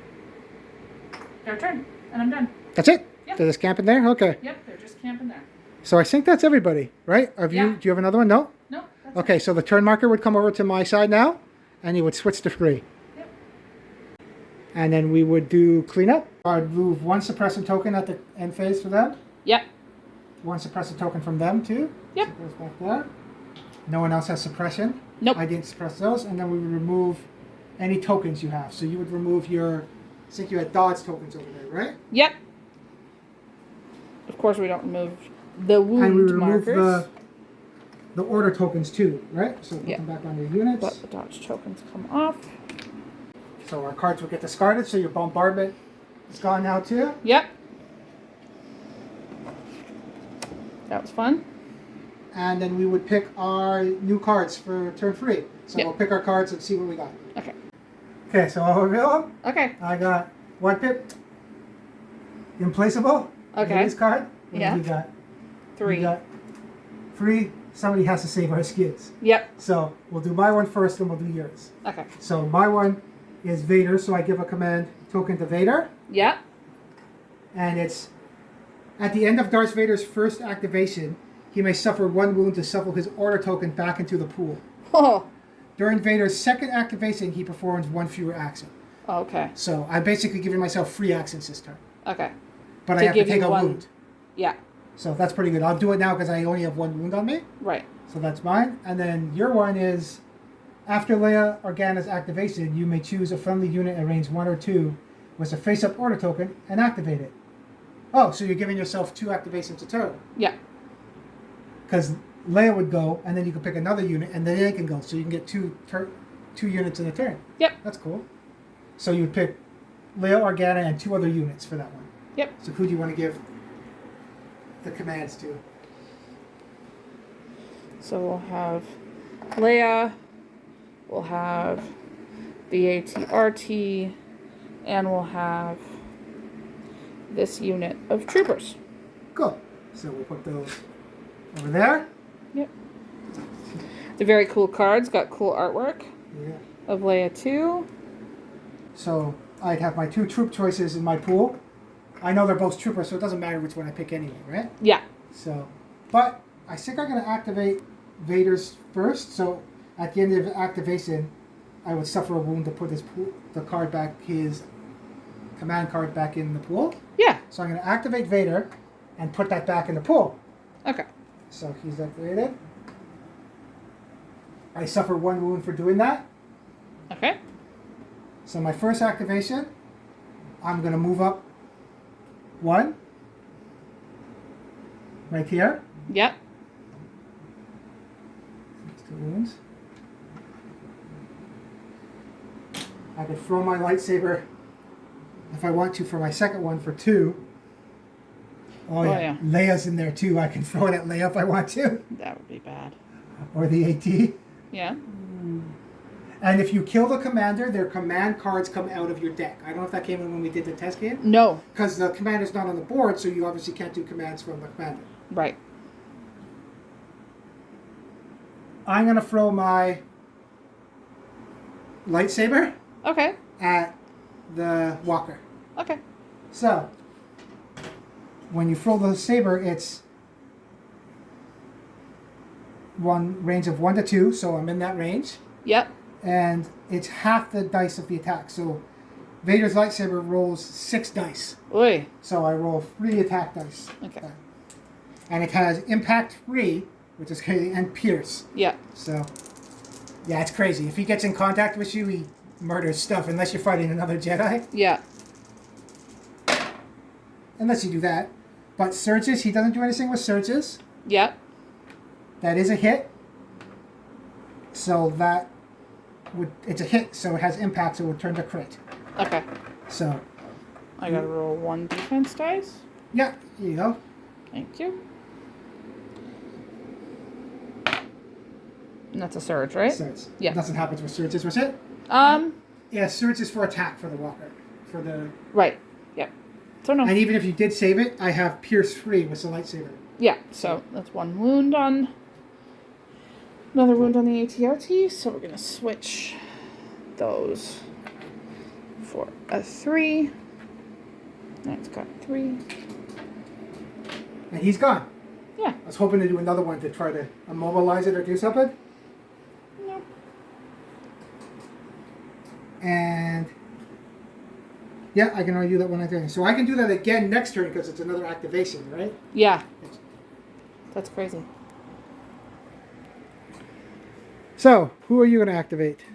their turn, and I'm done. That's it? Yep. They're just camping there? Okay. Yep, they're just camping there. So I think that's everybody, right? Have you? Yeah. Do you have another one? No? No, that's Okay, so the turn marker would come over to my side now, and he would switch to free. Yep. And then we would do cleanup. I'd move 1 suppressor token at the end phase for them. Yep. 1 suppressor token from them, too. Yep. So it goes back there. No one else has suppression. Nope. I didn't suppress those. And then we would remove any tokens you have. So you would remove your... I think you had dodge tokens over there, right? Yep. Of course, we don't remove the wound And we would remove markers. the order tokens, too, right? So put them back on your units. But the dodge tokens come off. So our cards will get discarded. So your bombardment is gone now, too. Yep. That was fun. And then we would pick our new cards for turn 3. So Yep. we'll pick our cards and see what we got. Okay. Okay, so I'll reveal them. Okay. I got 1 pip. Implaceable. Okay. This card. What Yeah. do we got? 3. We got three, somebody has to save our skids. Yep. So we'll do my one first, and we'll do yours. Okay. So my one is Vader, so I give a command token to Vader. Yep. And it's at the end of Darth Vader's first activation, he may suffer 1 wound to shuffle his order token back into the pool. Oh. During Vader's second activation, he performs 1 fewer action. Okay. So I'm basically giving myself 3 actions this turn. Okay. But I have to take a wound. Yeah. So that's pretty good. I'll do it now because I only have 1 wound on me. Right. So that's mine. And then your one is, after Leia Organa's activation, you may choose a friendly unit at range 1 or 2 with a face-up order token and activate it. Oh, so you're giving yourself 2 activations a turn. Yeah. Because Leia would go, and then you can pick another unit, and then they can go. So you can get 2 units in a turn. Yep. That's cool. So you would pick Leia Organa and 2 other units for that one. Yep. So who do you want to give the commands to? So we'll have Leia, we'll have the ATRT, and we'll have this unit of troopers. Cool. So we'll put those over there. Yep. They're very cool cards, got cool artwork. Yeah. Of Leia too. So I'd have my 2 troop choices in my pool. I know they're both troopers, so it doesn't matter which one I pick anyway, right? Yeah. So, but I think I'm going to activate Vader's first. So at the end of activation, I would suffer a wound to put his his command card back in the pool. Yeah. So I'm going to activate Vader and put that back in the pool. Okay. So he's activated. I suffer 1 wound for doing that. Okay. So my first activation, I'm going to move up 1. Right here. Yep. That's 2 wounds. I could throw my lightsaber if I want to for my second one for 2. Oh yeah. Leia's in there too. I can throw it at Leia if I want to. That would be bad. Or the AT. Yeah. And if you kill the commander, their command cards come out of your deck. I don't know if that came in when we did the test game. No. Because the commander's not on the board, so you obviously can't do commands from the commander. Right. I'm going to throw my lightsaber Okay. at the walker. Okay. So, when you throw the saber, it's range of 1 to 2, so I'm in that range. Yep. And it's half the dice of the attack. So Vader's lightsaber rolls 6 dice. Oi. So I roll 3 attack dice. Okay. And it has impact 3, which is crazy, and pierce. Yeah. So, yeah, it's crazy. If he gets in contact with you, he murders stuff, unless you're fighting another Jedi. Yeah. Unless you do that. But surges, he doesn't do anything with surges. Yep. That is a hit. So it's a hit, so it has impact, so it would turn to crit. Okay. So I gotta roll 1 defense dice. yeah, here you go. Thank you. And that's a surge, right? Surge. Yeah. Nothing happens with surges, was it? Yeah, surge is for attack for the walker. For the Right. Yep. So no. And even if you did save it, I have pierce 3 with the lightsaber. Yeah. So that's 1 wound on. Another wound on the ATRT. So we're gonna switch those for a 3. That's got 3. And he's gone. Yeah. I was hoping to do another one to try to immobilize it or do something. No. And yeah, I can only do that one turn. So I can do that again next turn because it's another activation, right? Yeah. That's crazy. So, who are you going to activate?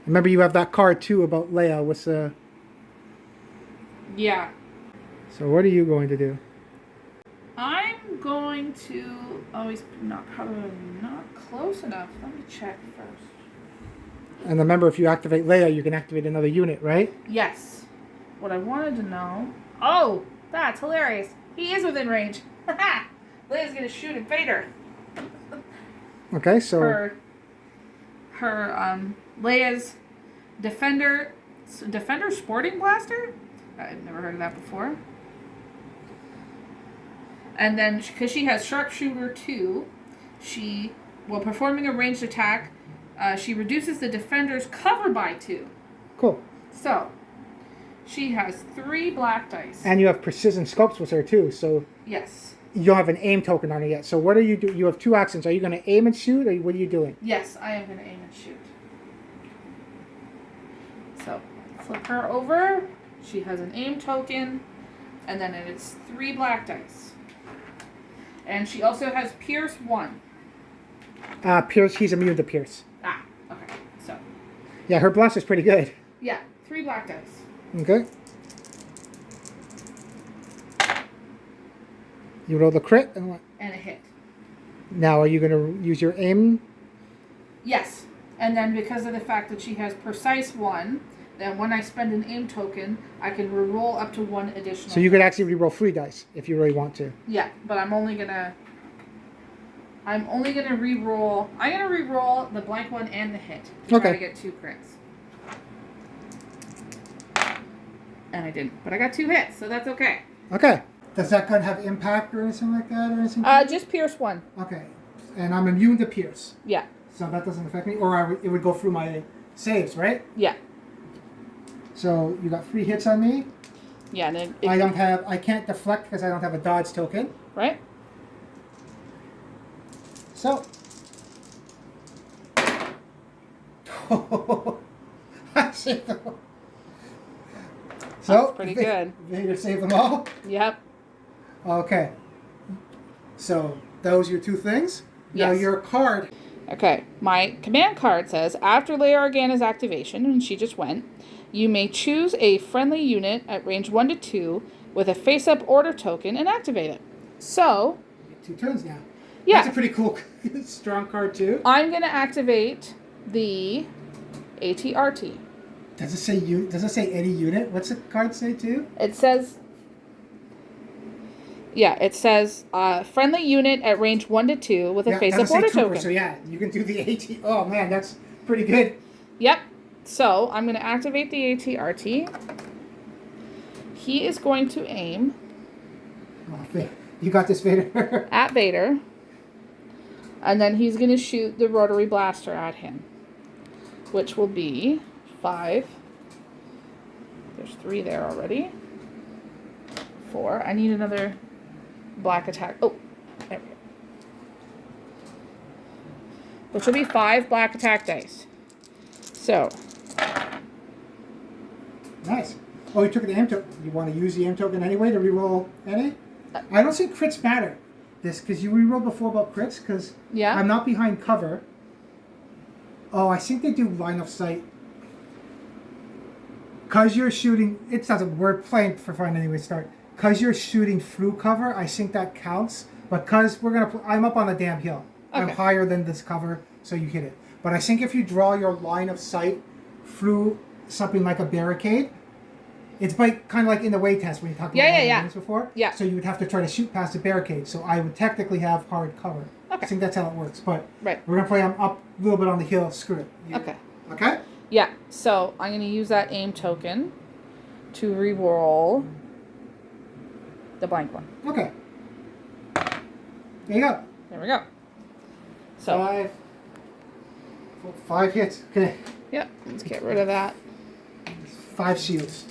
Remember, you have that card too about Leia. What's the? Yeah. So, what are you going to do? I'm going to always probably not close enough. Let me check first. And remember, if you activate Leia, you can activate another unit, right? Yes. What I wanted to know. Oh, that's hilarious. He is within range. Leia's gonna shoot at Vader. Okay, so her Leia's Defender Sporting Blaster? I've never heard of that before. And then, because she has Sharpshooter 2, she, while performing a ranged attack, she reduces the defender's cover by 2. Cool. So, she has 3 black dice. And you have precision scopes with her too, so Yes. you don't have an aim token on her yet. So what are you doing? You have 2 actions. Are you going to aim and shoot, or what are you doing? Yes, I am going to aim and shoot. So, flip her over. She has an aim token, and then it is 3 black dice. And she also has Pierce 1. Pierce, he's immune to Pierce. Ah, okay. So, Yeah, her blaster's pretty good. yeah, 3 black dice. Okay. You roll the crit, and what? And a hit. Now, are you going to use your aim? Yes. And then because of the fact that she has Precise 1, then when I spend an aim token, I can reroll up to 1 additional. So you could actually reroll 3 dice if you really want to. Yeah, but I'm only gonna reroll. I'm gonna reroll the blank one and the hit to try to get 2 crits. And I didn't, but I got 2 hits, so that's okay. Okay. Does that gun have impact or anything like that, or anything? Just Pierce 1. Okay. And I'm immune to Pierce, Yeah. so that doesn't affect me, or it would go through my saves, right? Yeah. So you got 3 hits on me. Yeah. And then I can't deflect because I don't have a dodge token. Right. So. I saved them all. So, That's pretty good. Vader saved them all? Yep. Okay. So, those are your 2 things? Now Yes. your card. Okay. My command card says, after Leia Organa's activation, and she just went, you may choose a friendly unit at range 1 to 2 with a face-up order token and activate it. So, 2 turns now. yeah. That's a pretty cool, strong card too. I'm going to activate the ATRT. Does it say any unit? What's the card say too? It says friendly unit at range 1 to 2 with a face-up order token. So yeah, you can do the AT. Oh man, that's pretty good. Yep. So I'm going to activate the ATRT. He is going to aim. Oh, you got this, Vader. At Vader. And then he's going to shoot the rotary blaster at him, which will be 5. There's 3 there already. 4. I need another black attack. Oh, there we go. Which will be 5 black attack dice. So. Nice. Oh, you took the aim token. You want to use the aim token anyway to reroll any? I don't think crits matter. Because you rerolled before about crits. Because I'm not behind cover. Oh, I think they do line of sight. Because you're shooting, it doesn't, we're playing for fun anyway, start. Because you're shooting through cover, I think that counts. But because I'm up on a damn hill. Okay. I'm higher than this cover, so you hit it. But I think if you draw your line of sight through something like a barricade, it's kind of like in the way test when you talked about games before. Yeah. So you would have to try to shoot past the barricade. So I would technically have hard cover. Okay. I think that's how it works. But we're going to play I'm up a little bit on the hill. Screw it. Okay. Okay? Yeah. So I'm going to use that aim token to re-roll the blank one. Okay. There you go. There we go. So 5 hits. Okay. Yep. Let's get rid of that. 5 shields.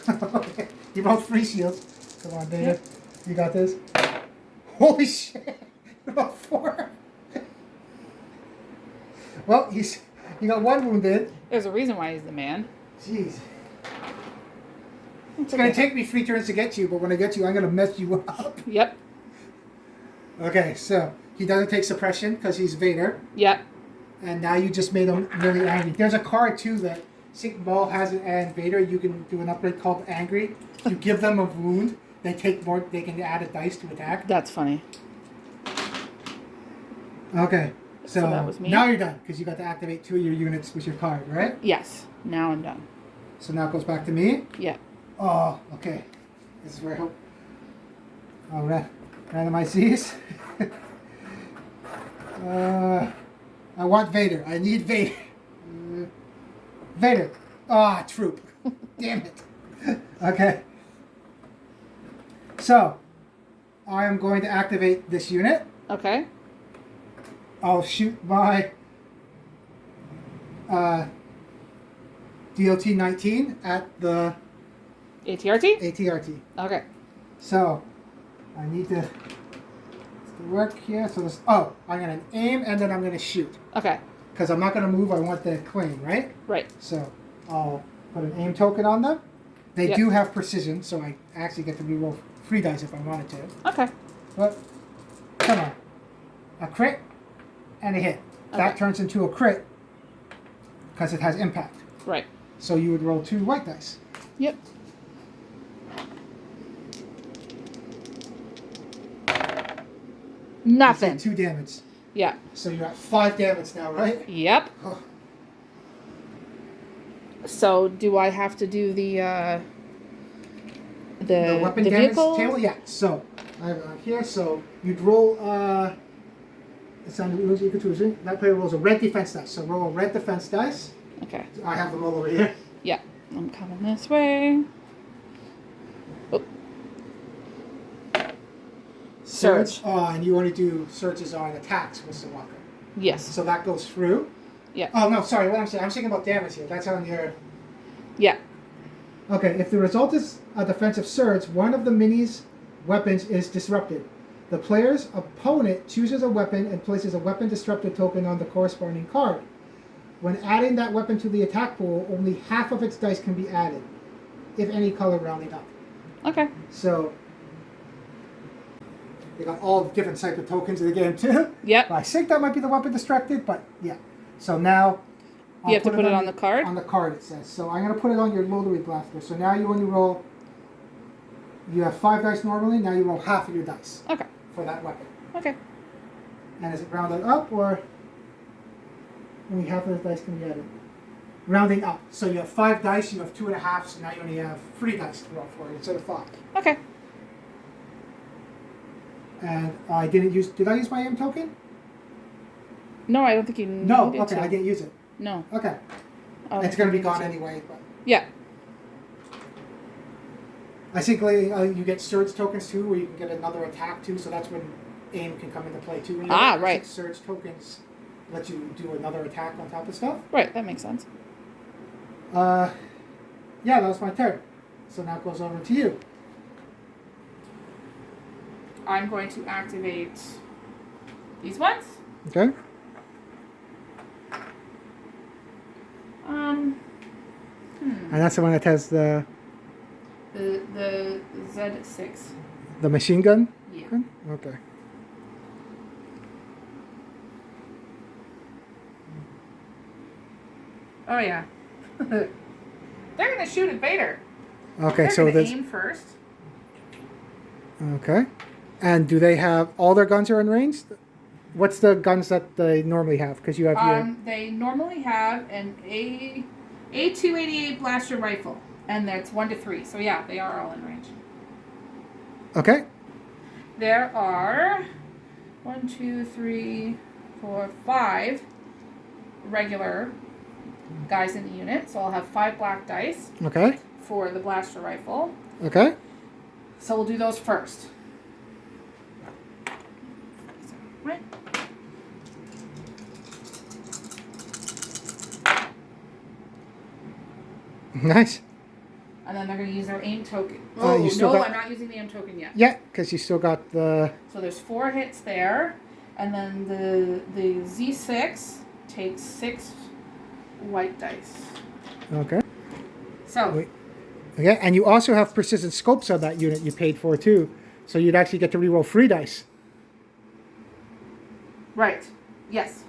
Okay. You rolled 3 shields. Come on, David. Yep. You got this. Holy shit! About 4. Well, you got 1 wounded. There's a reason why he's the man. Jeez. It's going to take me 3 turns to get you, but when I get you, I'm going to mess you up. Yep. Okay, so he doesn't take suppression because he's Vader. Yep. And now you just made him really angry. There's a card, too, that Sigmal has it and Vader. You can do an upgrade called Angry. You give them a wound, they take more. They can add a dice to attack. That's funny. Okay, so that was me. Now you're done because you got to activate 2 of your units with your card, right? Yes. Now I'm done. So now it goes back to me. Yeah. Oh, okay. This is where I hope. All right, randomize these. I want Vader. I need Vader. Vader. Ah, troop. Damn it. Okay. So, I am going to activate this unit. Okay. I'll shoot my DOT 19 at the ATRT? ATRT. Okay. So I need to work here. So this. Oh, I'm gonna aim and then I'm gonna shoot. Okay. Because I'm not gonna move. I want the claim, right? Right. So I'll put an aim token on them. They do have precision, so I actually get to reroll 3 dice if I wanted to. Okay. But come on, a crit and a hit. That turns into a crit because it has impact. Right. So you would roll 2 white dice. Yep. Nothing. 2 damage. Yeah. So you're at 5 damage now, right? Yep. Oh. So do I have to do the weapon damage vehicle? table? Yeah. So I have it on here. So you'd roll. It's on the equal to that player rolls a red defense dice. So roll a red defense dice. Okay. I have them all over here. Yeah. I'm coming this way. Oh. Surge. And you only do surges on attacks with the walker. Yes. So that goes through. Yeah. Oh no, sorry. What I'm saying, I'm thinking about damage here. That's on your. Yeah. Okay. If the result is a defensive surge, one of the mini's weapons is disrupted. The player's opponent chooses a weapon and places a weapon disruptor token on the corresponding card. When adding that weapon to the attack pool, only half of its dice can be added, if any color rounding up. Okay. So they got all different types of tokens in the game too. Yep. I think that might be the weapon disrupted, but yeah. So now you have to put it on the card? On the card it says. So I'm going to put it on your rotary blaster. So now you only roll. You have 5 dice normally. Now you roll half of your dice. Okay. For that weapon. Okay. And is it rounded up or only half of the dice can be added? Rounding up. So you have 5 dice. You have 2.5. So now you only have 3 dice to roll for it instead of 5. Okay. And I didn't use. Did I use my aim token? No, I don't think you. No. needed Okay, to. I didn't use it. No. Okay. Oh, It's going to be gone anyway. But Yeah. I think you get surge tokens too, where you can get another attack too. So that's when aim can come into play too. When you right. Surge tokens let you do another attack on top of stuff. Right. That makes sense. Yeah, that was my turn. So now it goes over to you. I'm going to activate these ones. Okay. And that's the one that has the Z6. the machine gun. Yeah. Okay. Oh yeah. They're gonna shoot at Vader. Okay, They're so gonna there's aim first. okay. And do they have all their guns are in range? What's the guns that they normally have? Because you have your. They normally have an A288 blaster rifle, and that's 1 to 3. So yeah, they are all in range. Okay. There are 1, 2, 3, 4, 5 regular guys in the unit. So I'll have 5 black dice. Okay. For the blaster rifle. Okay. So we'll do those first. Right. Nice. And then they're going to use their aim token. You still got- I'm not using the aim token yet. Yeah, because you still got the. So there's 4 hits there, and then the Z6 takes 6 white dice. Okay. So. Wait. Okay, and you also have precision scopes on that unit you paid for too, so you'd actually get to reroll 3 dice. Right. Yes.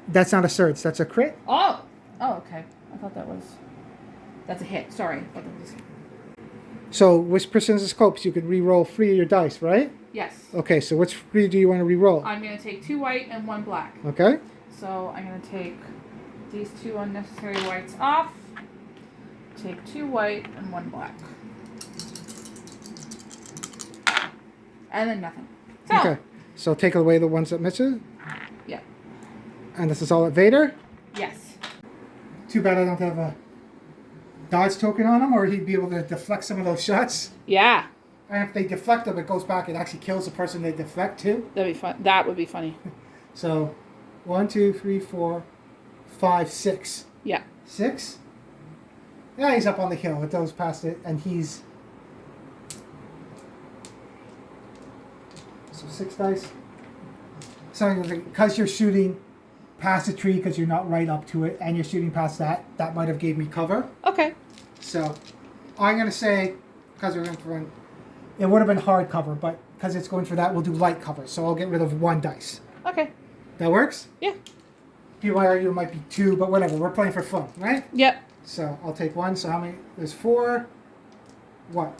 That's not a surge. That's a crit. Oh. Oh, okay. I thought that was. That's a hit. Sorry. I thought that was. So with precision scopes, you could re-roll 3 of your dice, right? Yes. Okay, so which 3 do you want to re-roll? I'm going to take 2 white and 1 black. Okay. So I'm going to take these 2 unnecessary whites off. Take 2 white and 1 black. And then nothing. So. Okay. So take away the ones that miss it. Yeah. And this is all at Vader? Yes. Too bad I don't have a dodge token on him, or he'd be able to deflect some of those shots. Yeah. And if they deflect them, it goes back. It actually kills the person they deflect too. That'd be fun. That would be funny. So, 1, 2, 3, 4, 5, 6. Yeah. 6? Yeah, he's up on the hill. It goes past it, and he's... So 6 dice. So because you're shooting past the tree, because you're not right up to it, and you're shooting past that, that might have gave me cover. Okay. So I'm going to say, because we're going for... It would have been hard cover, but because it's going for that, we'll do light cover. So I'll get rid of 1 dice. Okay. That works? Yeah. People argue it might be 2, but whatever. We're playing for fun, right? Yep. So I'll take 1. So how many? There's 4. What?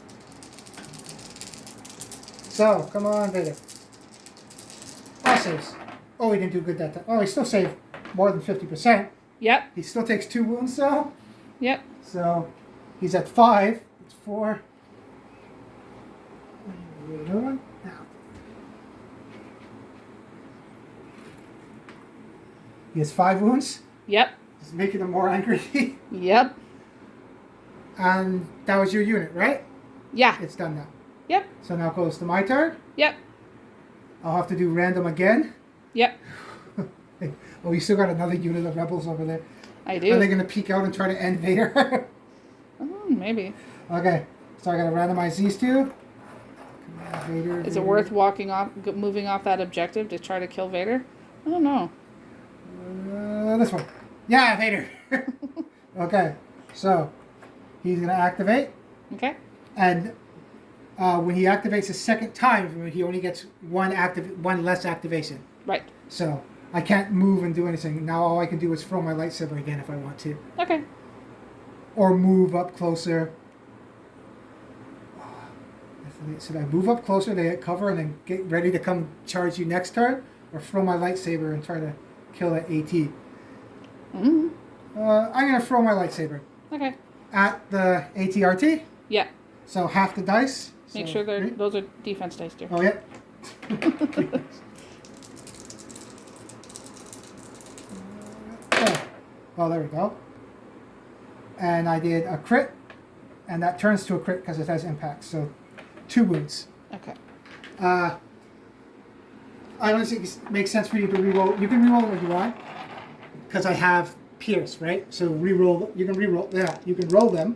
So, come on, Vader. All saves. Oh, he didn't do good that time. Oh, he still saved more than 50%. Yep. He still takes 2 wounds, though. Yep. So he's at 5. It's 4. Another one? Now. He has 5 wounds. Yep. Just making him more angry. Yep. And that was your unit, right? Yeah. It's done now. Yep. So now it goes to my turn. Yep. I'll have to do random again. Yep. Oh, you still got another unit of rebels over there. I do. Are they going to peek out and try to end Vader? Maybe. Okay. So I got to randomize these two. Come on, Vader, Is Vader. it worth moving off that objective to try to kill Vader? I don't know. This one. Yeah, Vader. Okay. So he's going to activate. Okay. And when he activates a second time, he only gets one less activation. Right. So I can't move and do anything. Now all I can do is throw my lightsaber again if I want to. Okay. Or move up closer. Should I move up closer to get cover and then get ready to come charge you next turn? Or throw my lightsaber and try to kill that AT? Mm-hmm. I'm going to throw my lightsaber. Okay. At the ATRT. Yeah. So half the dice. Make So, sure right? those are defense dice too. Oh, yeah. Oh, there we go. And I did a crit, and that turns to a crit because it has impact. So 2 wounds. Okay. I don't think it makes sense for you to reroll. You can reroll what you want because I have Pierce, right? So reroll. You can reroll. Yeah, you can roll them.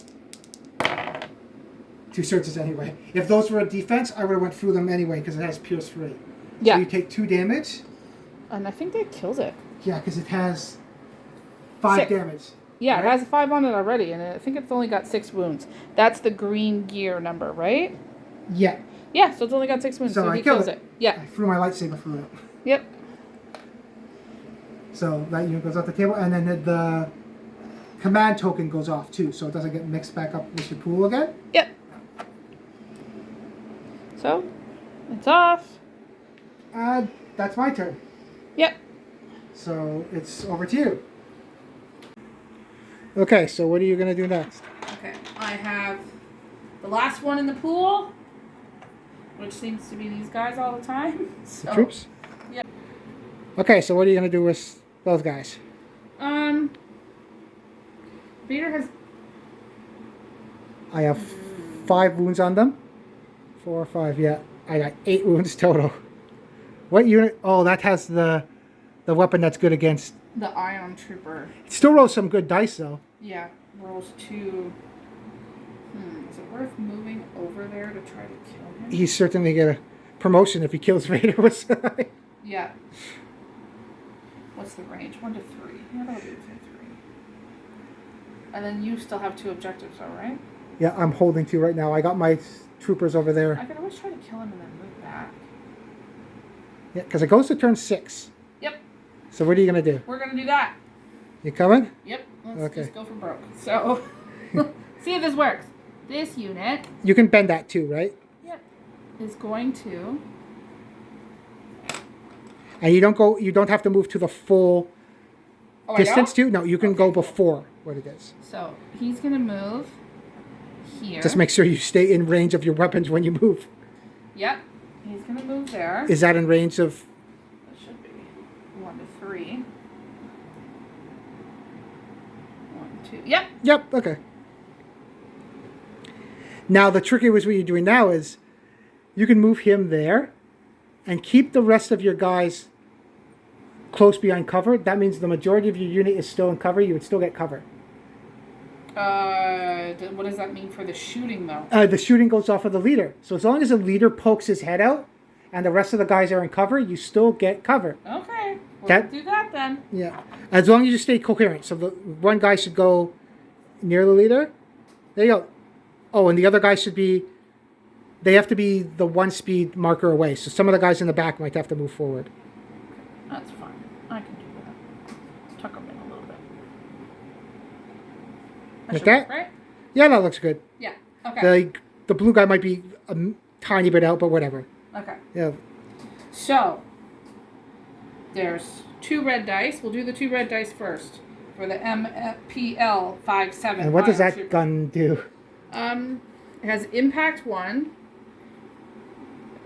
2 searches anyway. If those were a defense, I would have went through them anyway because it has Pierce 3. Yeah. So you take 2 damage. And I think that kills it. Yeah, because it has 5 6. damage. Yeah, right? it has a 5 on it already, and I think it's only got 6 wounds. That's the green gear number, right? Yeah. Yeah, so it's only got 6 wounds, so I he killed kills it. Yeah. I threw my lightsaber through it. Yep. So that unit goes off the table, and then the command token goes off too, so it doesn't get mixed back up with your pool again. Yep. So, it's off. That's my turn. Yep. So it's over to you. Okay, so what are you going to do next? Okay, I have the last one in the pool, which seems to be these guys all the time. So, The troops? Yep. Okay, so what are you going to do with those guys? Vader has... I have 5 wounds on them. 4 or 5, yeah. I got 8 wounds total. What unit? Oh, that has the weapon that's good against... The Ion Trooper. It still rolls some good dice, though. Yeah, rolls 2. Is it worth moving over there to try to kill him? He's certainly get a promotion if he kills Vader with Yeah. What's the range? 1 to 3. Yeah, that'll be within 3. And then you still have 2 objectives, though, right? Yeah, I'm holding 2 right now. I got my troopers over I there. could always try to kill him and then move back. Yeah, because it goes to turn 6. Yep. So what are you going to do? We're going to do that. You coming? Yep. Let's Okay. just go for broke. So, see if this works. This unit, You can bend that too, right? yep, is going to... And you don't have to move to the full Oh, distance I too. No, you can go Okay. before what it is. So, he's going to move here. Just make sure you stay in range of your weapons when you move. Yep. He's going to move there. Is that in range of... It should be 1 to 3. 1, 2. Yep. Yep, okay. Now, the tricky was what you're doing now is you can move him there and keep the rest of your guys close behind cover. That means the majority of your unit is still in cover. You would still get cover. What does that mean for the shooting, though? The shooting goes off of the leader. So as long as the leader pokes his head out and the rest of the guys are in cover, you still get cover. Okay. We'll do that then. Yeah. As long as you stay coherent. So the one guy should go near the leader. There you go. Oh, and the other guy should be... They have to be the one speed marker away. So some of the guys in the back might have to move forward. That's fine. I can do that. Tuck them in a little bit. Like that? Work, right? Yeah, that looks good. Yeah. Okay. The blue guy might be a tiny bit out, but whatever. Okay. Yeah. So, there's 2 red dice. We'll do the 2 red dice first for the MPL 57. And what does that gun do? It has impact 1,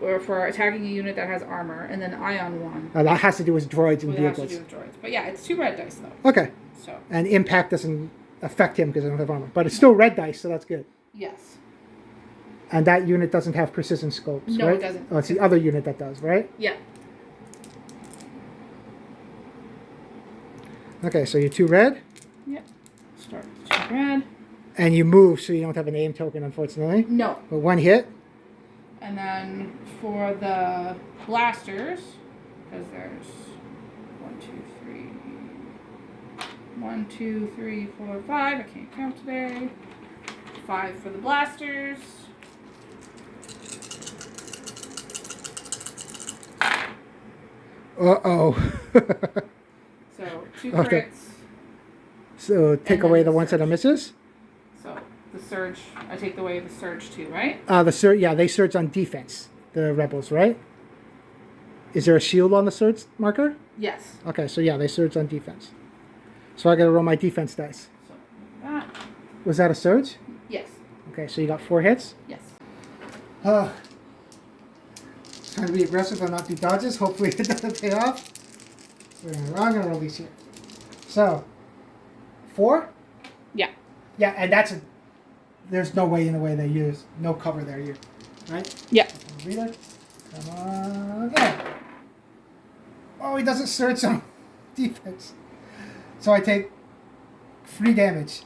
or for attacking a unit that has armor, and then ion 1. That has to do with droids and vehicles. It has to do with droids. But yeah, it's 2 red dice though. Okay. So. And impact doesn't affect him because I don't have armor. But it's still red dice, so that's good. Yes. And that unit doesn't have precision scopes, no, right? No, it doesn't. Oh, it's the other unit that does, right? Yeah. Okay, so you're 2 red. Yep. Start with 2 red. And you move, so you don't have an aim token, unfortunately. No. But 1 hit. And then for the blasters, because there's 1, 2, 3, 4, 5. I can't count today. 5 for the blasters. Uh-oh. So 2 crits. Okay. So take away the ones that are misses? So the surge, I take away the surge too, right? They surge on defense, the rebels, right? Is there a shield on the surge marker? Yes. Okay, so yeah, they surge on defense. So I gotta roll my defense dice. So that. Was that a surge? Yes. Okay, so you got 4 hits? Yes. Trying to be aggressive and not do dodges. Hopefully it doesn't pay off. I'm gonna roll these here. So, 4? Yeah. Yeah, and there's no way in the way they use. No cover there, right? Yeah. Reader. Come on. Yeah. Oh, he doesn't surge on defense. So I take 3 damage.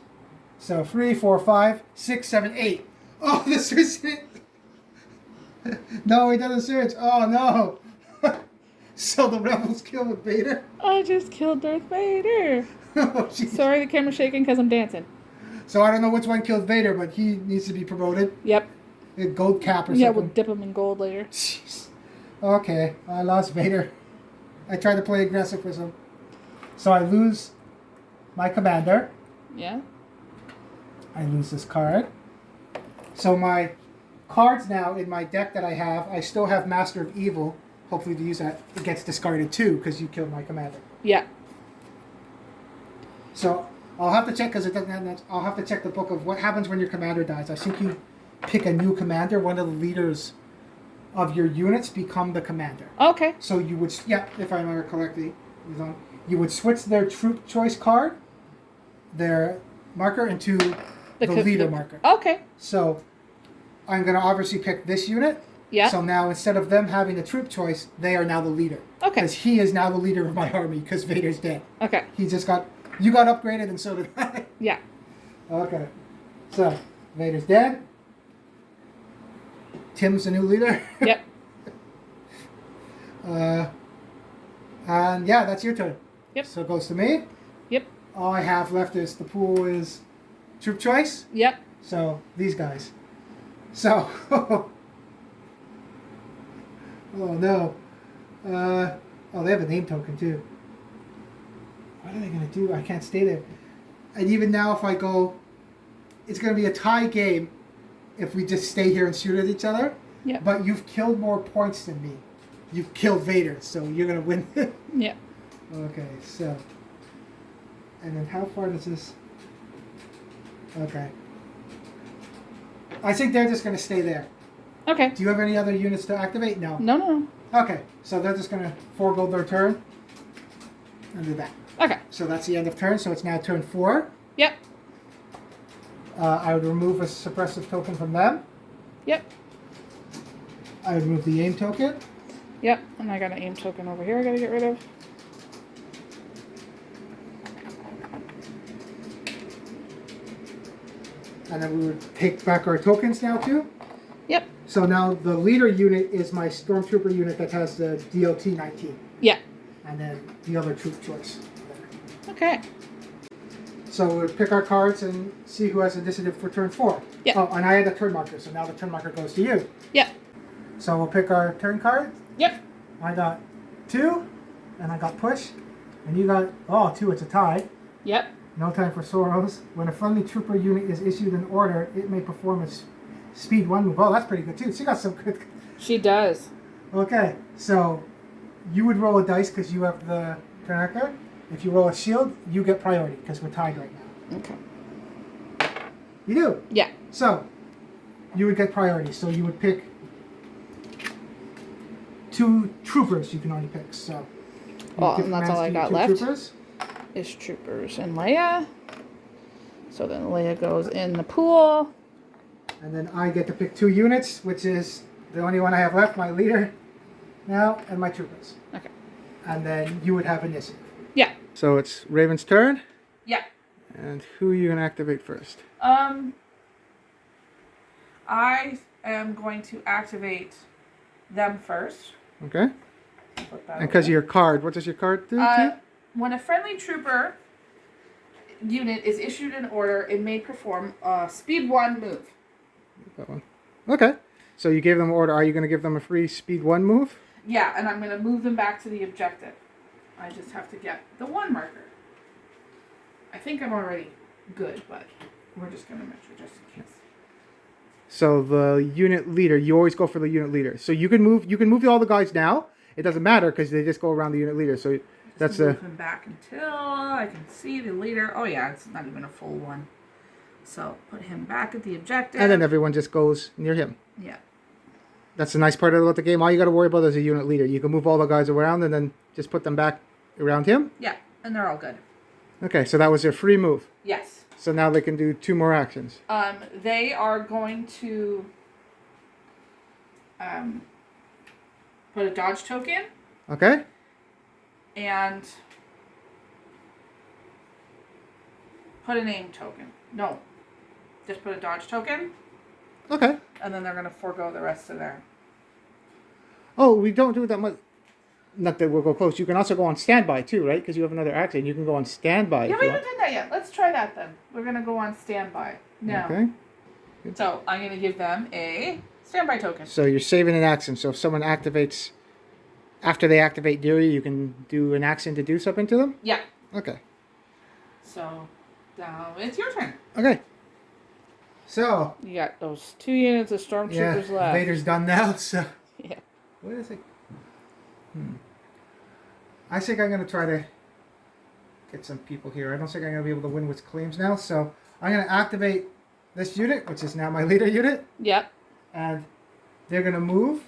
So 3, 4, 5, 6, 7, 8. Oh, this is it. No, he doesn't surge. Oh, no. So the rebels killed Vader? I just killed Darth Vader. Oh, geez. Sorry, the camera's shaking because I'm dancing. So I don't know which one killed Vader, but he needs to be promoted. Yep. A gold cap or something. Yeah, we'll dip him in gold later. Jeez. Okay, I lost Vader. I tried to play aggressive with him. So I lose my commander. Yeah. I lose this card. So my cards now in my deck that I have, I still have Master of Evil. Hopefully to use that, it gets discarded too because you killed my commander. Yeah. So I'll have to check because it doesn't have that. I'll have to check the book of what happens when your commander dies. I think you pick a new commander. One of the leaders of your units become the commander. Okay. So you would, if I remember correctly, you would switch their troop choice card, their marker, into the leader marker. Okay. So I'm going to obviously pick this unit. Yeah. So now instead of them having the troop choice, they are now the leader. Okay. Because he is now the leader of my army because Vader's dead. Okay. You got upgraded and so did I. Yeah. Okay. So Vader's dead. Tim's the new leader. Yep. And yeah, that's your turn. Yep. So it goes to me. Yep. All I have left is the pool is troop choice. Yep. So these guys. So. Oh no. They have a name token too. What are they going to do? I can't stay there. And even now if I go, it's going to be a tie game if we just stay here and shoot at each other. Yeah. But you've killed more points than me. You've killed Vader, so you're going to win. Yeah. Okay, so. And then how far does this... Okay. I think they're just going to stay there. Okay. Do you have any other units to activate? No. No. Okay, so they're just going to forego their turn and do that. Okay. So that's the end of turn, so it's now turn 4. Yep. I would remove a suppressive token from them. Yep. I would remove the aim token. Yep. And I got an aim token over here I gotta get rid of. And then we would take back our tokens now too. Yep. So now the leader unit is my Stormtrooper unit that has the DLT 19. Yeah. And then the other troop choice. Okay. So we would pick our cards and see who has initiative for turn 4. Yeah. Oh, and I had a turn marker, so now the turn marker goes to you. Yep. So we'll pick our turn card. Yep. I got 2, and I got push. And you got, 2, it's a tie. Yep. No time for sorrows. When a friendly trooper unit is issued an order, it may perform a speed 1 move. Oh, that's pretty good too. She got some good. She does. Okay, so you would roll a dice because you have the turn marker. If you roll a shield, you get priority because we're tied right now. Okay. You do? Yeah. So you would get priority. So you would pick 2 troopers you can only pick. So And that's all I got left. Troopers. Is Troopers and Leia. So then Leia goes in the pool. And then I get to pick 2 units, which is the only one I have left, my leader now, and my troopers. Okay. And then you would have initiative. Yeah. So it's Raven's turn. Yeah. And who are you going to activate first? I am going to activate them first. Okay. And because of your card, what does your card do? When a friendly trooper unit is issued an order, it may perform a speed 1 move. That one. Okay. So you gave them an order. Are you going to give them a free speed 1 move? Yeah, and I'm going to move them back to the objective. I just have to get the 1 marker. I think I'm already good, but we're just going to measure just in case. So the unit leader, you always go for the unit leader. So you can move all the guys now. It doesn't matter because they just go around the unit leader. So that's the. Move him back until I can see the leader. Oh yeah, it's not even a full 1. So put him back at the objective. And then everyone just goes near him. Yeah. That's the nice part about the game. All you got to worry about is a unit leader. You can move all the guys around and then just put them back around him. Yeah, and they're all good. Okay, so that was their free move. Yes. So now they can do 2 more actions. They are going to put a dodge token. Okay. And put an aim token. No. Just put a dodge token. Okay. And then they're going to forego the rest of their... Oh, we don't do that much. Not that we'll go close. You can also go on standby too, right? Because you have another action. You can go on standby. Yeah, we haven't done that yet. Let's try that then. We're going to go on standby. Now. Okay. So I'm going to give them a standby token. So you're saving an action. So if someone activates... After they activate Dewey, you can do an action to do something to them? Yeah. Okay. So now it's your turn. Okay. So... You got those 2 units of Stormtroopers left. Vader's done now, so... Yeah. What is it? I think I'm going to try to get some people here. I don't think I'm going to be able to win with claims now, so I'm going to activate this unit, which is now my leader unit. Yep. And they're going to move.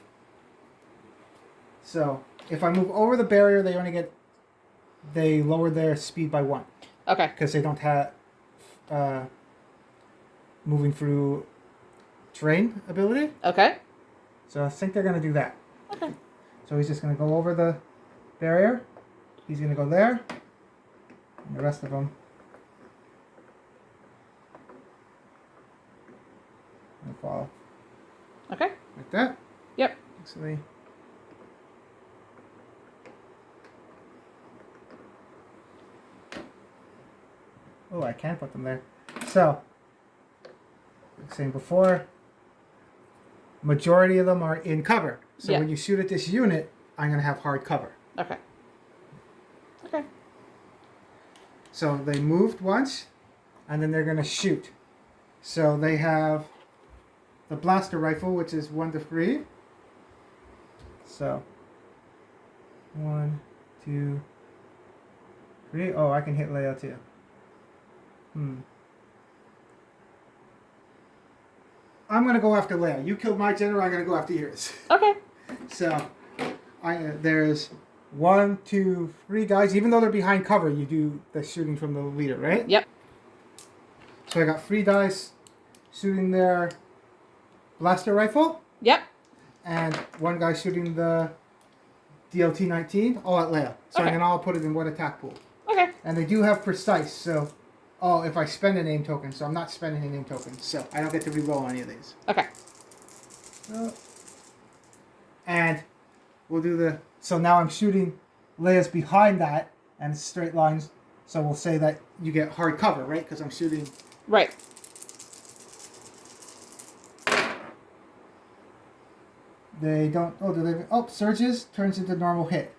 So if I move over the barrier, they lower their speed by 1. Okay. Because they don't have moving through terrain ability. Okay. So I think they're going to do that. Okay. So he's just going to go over the barrier. He's going to go there. And the rest of them will follow. Okay. Like that. Yep. Actually. Oh, I can put them there. So, like saying before, majority of them are in cover. So when you shoot at this unit, I'm going to have hard cover. Okay. Okay. So they moved once, and then they're going to shoot. So they have the blaster rifle, which is 1 to 3. So 1, 2, 3. Oh, I can hit Leia too. I'm going to go after Leia. You killed my general, I'm going to go after yours. Okay. So there's 1, 2, 3 guys. Even though they're behind cover, you do the shooting from the leader, right? Yep. So I got 3 dice shooting their blaster rifle. Yep. And one guy shooting the DLT-19, all at Leia. So Okay. then I'll put it in one attack pool. Okay. And they do have precise, so... Oh, if I spend a name token, so I'm not spending a name token. So I don't get to reroll any of these. Okay. And we'll do the... So now I'm shooting Leia's behind that, and straight lines. So we'll say that you get hard cover, right? Because I'm shooting... Right. They don't... Oh, do they... Oh, surges turns into normal hit.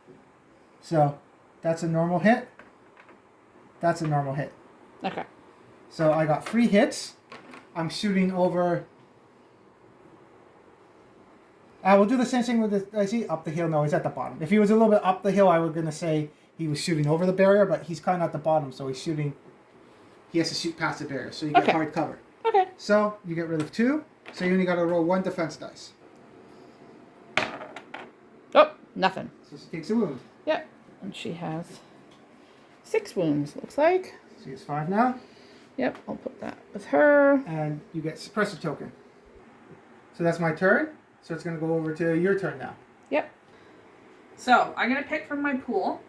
So that's a normal hit. That's a normal hit. Okay. So I got 3 hits. I'm shooting over... we'll do the same thing with the... I see up the hill. No, he's at the bottom. If he was a little bit up the hill, I was going to say he was shooting over the barrier, but he's kind of at the bottom, so he's shooting... He has to shoot past the barrier, so you get hard cover. Okay. So you get rid of 2, so you only got to roll 1 defense dice. Oh, nothing. So she takes a wound. Yep. And she has 6 wounds, looks like. She has 5 now. Yep, I'll put that with her. And you get suppressive token. So that's my turn. So it's going to go over to your turn now. Yep. So I'm going to pick from my pool.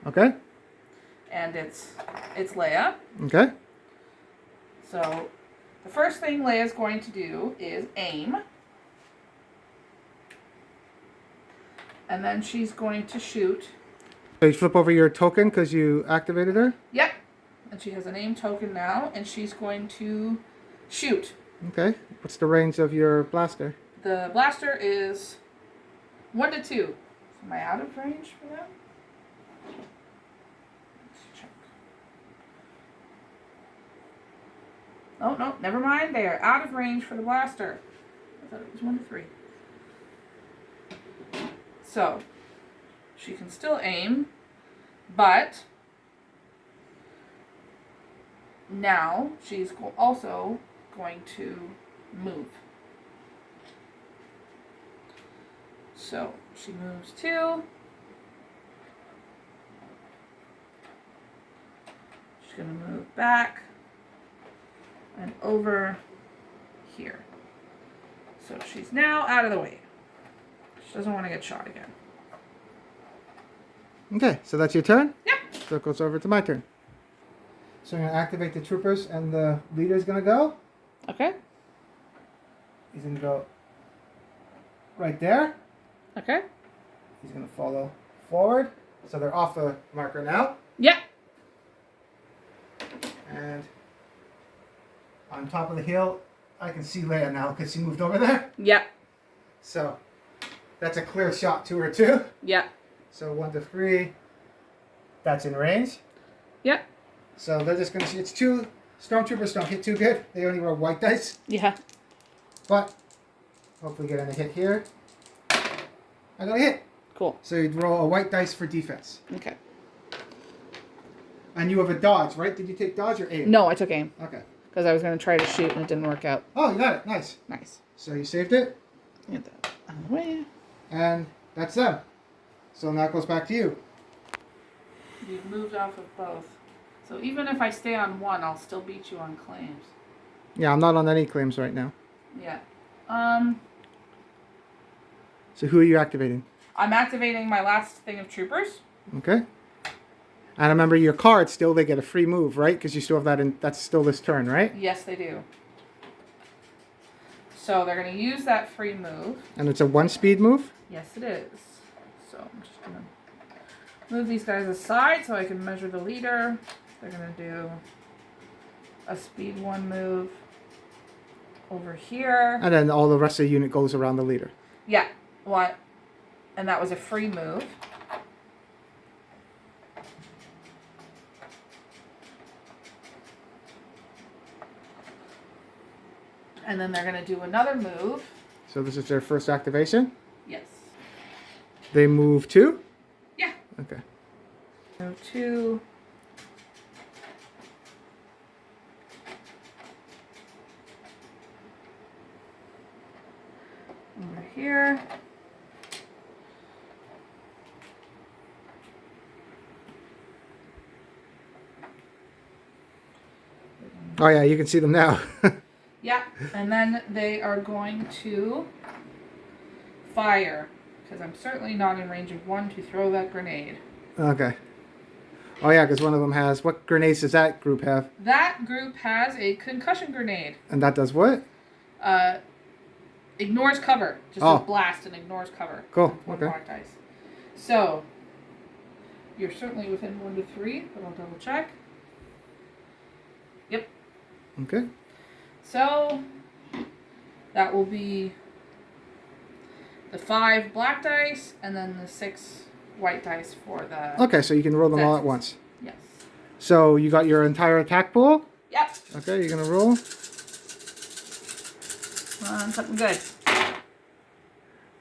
Okay. And it's Leia. Okay. So the first thing Leia's going to do is aim. And then she's going to shoot. So you flip over your token because you activated her? Yep. And she has an aim token now, and she's going to shoot. Okay. What's the range of your blaster? The blaster is 1 to 2. Am I out of range for that? Let's check. Oh, no, never mind. They are out of range for the blaster. I thought it was 1 to 3. So, she can still aim, but now she's also going to move. So, she moves 2. She's going to move back and over here. So, she's now out of the way. She doesn't want to get shot again. Okay, so that's your turn? Yep. So it goes over to my turn. So I'm going to activate the troopers, and the leader's going to go. Okay. He's going to go right there. Okay. He's going to follow forward. So they're off the marker now. Yep. And on top of the hill, I can see Leia now because she moved over there. Yep. So that's a clear shot to her too. Yep. So 1 to 3. That's in range. Yep. So they're just going to see. It's 2. Stormtroopers don't hit too good. They only roll white dice. Yeah. But hopefully get in a hit here. I got a hit. Cool. So you'd roll a white dice for defense. Okay. And you have a dodge, right? Did you take dodge or aim? No, I took aim. Okay. Because I was going to try to shoot and it didn't work out. Oh, you got it. Nice. Nice. So you saved it. Get that out of the way. And that's them. So now it goes back to you. You've moved off of both. So even if I stay on 1, I'll still beat you on claims. Yeah, I'm not on any claims right now. Yeah. So who are you activating? I'm activating my last thing of troopers. Okay. And remember your card still, they get a free move, right? Because you still have that in, that's still this turn, right? Yes, they do. So they're going to use that free move. And it's a 1-speed move? Yes, it is. So I'm just going to move these guys aside so I can measure the leader. They're going to do a speed 1 move over here. And then all the rest of the unit goes around the leader. Yeah. What? And that was a free move. And then they're going to do another move. So this is their first activation? Yes. They move 2? Yeah. Okay. Move 2. Over here. Oh yeah, you can see them now. Yeah, and then they are going to fire, because I'm certainly not in range of one to throw that grenade. Okay. Oh yeah, because one of them has... What grenades does that group have? That group has a concussion grenade. And that does what? Ignores cover. Just does blast and ignores cover. Cool. One Okay. black dice. So, you're certainly within 1 to 3, but I'll double check. Yep. Okay. So, that will be the 5 black dice and then the 6 white dice for the... Okay, so you can roll them all at once. Yes. So you got your entire attack pool? Yep. Okay, you're going to roll. Something good.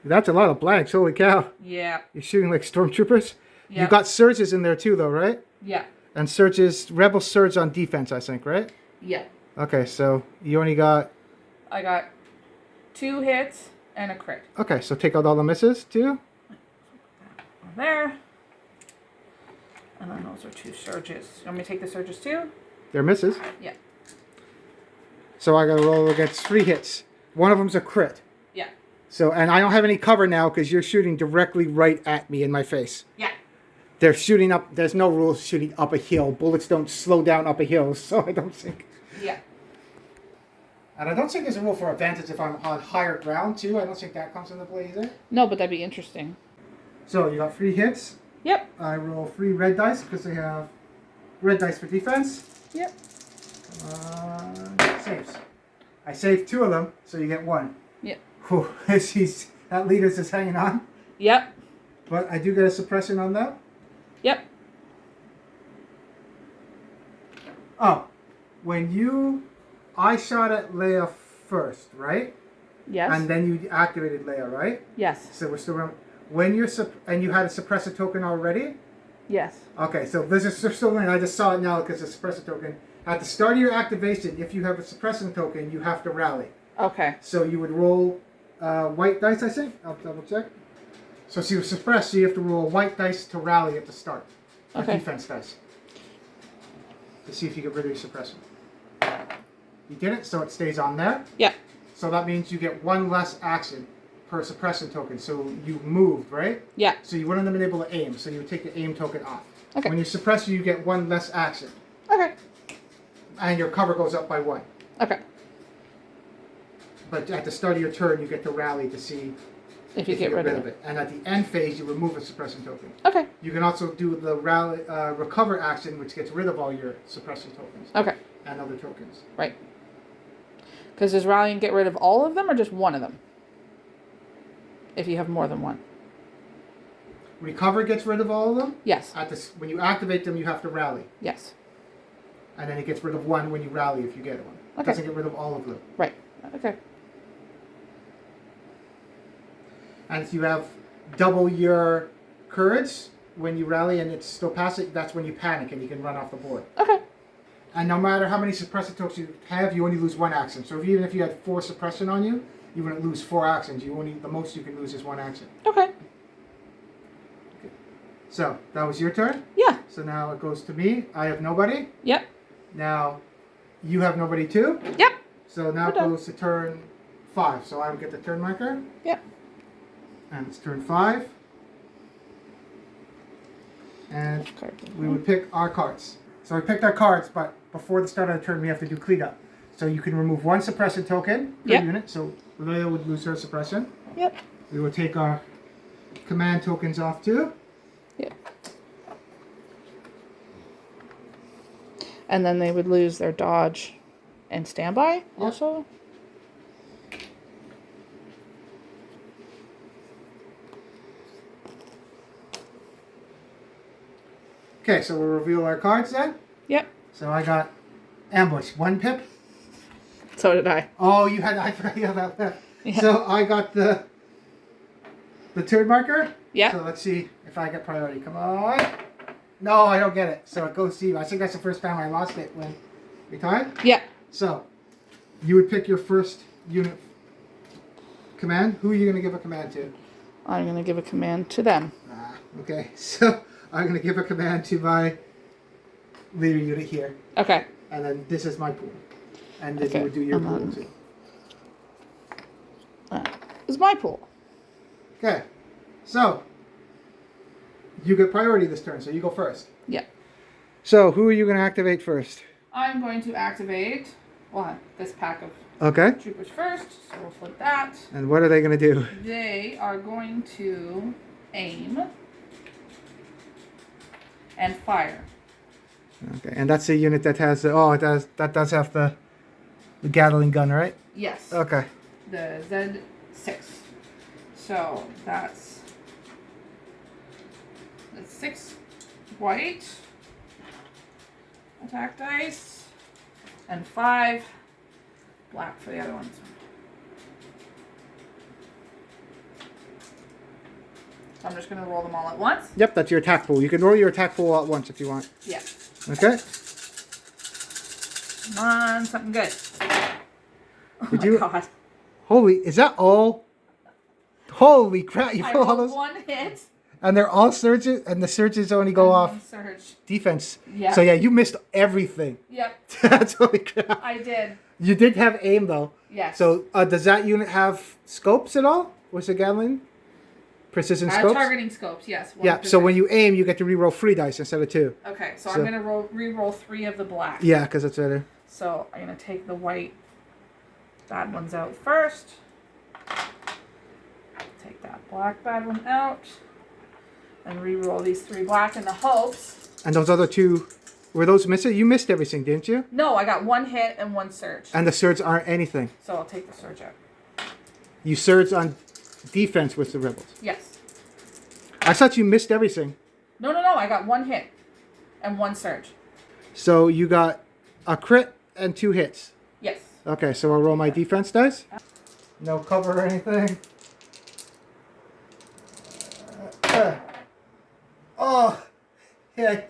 That's a lot of blanks. Holy cow. Yeah. You're shooting like stormtroopers? Yeah. You got surges in there too, though, right? Yeah. And surges, rebel surge on defense, I think, right? Yeah. Okay, so you only got... I got 2 hits and a crit. Okay, so take out all the misses too? There. And then those are 2 surges. You want me to take the surges too? They're misses. Yeah. So I got to roll against 3 hits. One of them's a crit. Yeah. So, and I don't have any cover now because you're shooting directly right at me in my face. Yeah. They're shooting up. There's no rules shooting up a hill. Bullets don't slow down up a hill, so I don't think. Yeah. And I don't think there's a rule for advantage if I'm on higher ground too. I don't think that comes into play either. No, but that'd be interesting. So you got 3 hits. Yep. I roll 3 red dice because they have red dice for defense. Yep. Saves. I saved 2 of them, so you get 1. Yep. Whew, that leader's just hanging on. Yep. But I do get a suppression on that. Yep. Oh, I shot at Leia first, right? Yes. And then you activated Leia, right? Yes. So we're still when you're and you had a suppressor token already. Yes. Okay, so this is still learning. I just saw it now because it's a suppressor token. At the start of your activation, if you have a suppressor token, you have to rally. Okay. So you would roll white dice, I think. I'll double check. So if you're suppressed, so you have to roll white dice to rally at the start. Okay. Defense dice. To see if you get rid of your suppressor. You did it, so it stays on there. Yeah. So that means you get 1 less action per suppressor token. So you moved, right? Yeah. So you wouldn't have been able to aim, so you would take the aim token off. Okay. When you suppress, you get 1 less action. Okay. And your cover goes up by 1. Okay. But at the start of your turn, you get to rally to see if you get rid of it. And at the end phase, you remove a suppressor token. Okay. You can also do the rally, recover action, which gets rid of all your suppressor tokens. Okay. And other tokens. Right. Because does rallying get rid of all of them or just one of them? If you have more than one. Recover gets rid of all of them? Yes. When you activate them, you have to rally. Yes. And then it gets rid of 1 when you rally if you get 1. It doesn't get rid of all of them. Right. Okay. And if you have double your courage when you rally and it's still passive, that's when you panic and you can run off the board. Okay. And no matter how many suppressor tokens you have, you only lose 1 action. So even if you had 4 suppression on you, you wouldn't lose 4 actions. The most you can lose is 1 action. Okay. So that was your turn? Yeah. So now it goes to me. I have nobody. Yep. Now you have nobody too? Yep. So now it goes to turn 5. So I would get the turn marker. Yep. And it's turn 5. And we would pick our cards. So we picked our cards, but before the start of the turn, we have to do cleanup. So you can remove 1 suppression token per unit. So Leia would lose her suppression. Yep. We would take our command tokens off too. Yep. And then they would lose their dodge and standby also. Okay, so we'll reveal our cards then. Yep. So I got ambush, 1 pip. So did I. Oh, I forgot you about that. Yeah. So I got the turn marker. Yeah. So let's see if I get priority. Come on. No, I don't get it. So it goes to you. I think that's the first time I lost it when we tied. Yeah. So you would pick your first unit command. Who are you going to give a command to? I'm going to give a command to them. Okay. So I'm going to give a command to my leader unit here. Okay. And then this is my pool. and then you would do your pool too. Is my pool. Okay, so you get priority this turn, so you go first. Yeah. So who are you going to activate first? I'm going to activate this pack of troopers first, so we'll flip that. And what are they going to do? They are going to aim and fire. Okay, and that's the unit that has the that does have the Gatling gun, right? Yes. Okay. The Z6. So that's 6 white attack dice and 5 black for the other ones. So I'm just going to roll them all at once. Yep, that's your attack pool. You can roll your attack pool all at once if you want. Yeah. Okay. Come on, something good. Oh Did my you? God. Holy, is that all? Holy crap! You I pull all rolled those, 1 hit. and they're all surges, and the surges only go and off 1 surge. defense. Yeah. So yeah, you missed everything. Yep. That's holy crap. I did. You did have aim though. Yes. So does that unit have scopes at all? What's the Gatling? Precision scopes? Targeting scopes, yes. Yeah, so when you aim, you get to reroll 3 dice instead of 2. Okay, so I'm going to re-roll 3 of the black. Yeah, because that's better. So I'm going to take the white bad ones out first. Take that black bad one out. And re-roll these 3 black in the hopes. And those other 2, were those missing? You missed everything, didn't you? No, I got 1 hit and 1 surge. And the surge aren't anything. So I'll take the surge out. You surged on defense with the rebels. Yes. I thought you missed everything. No, I got 1 hit and 1 surge. So you got a crit and 2 hits. Yes. Okay, so I'll roll my defense dice. No cover or anything. Oh, yeah.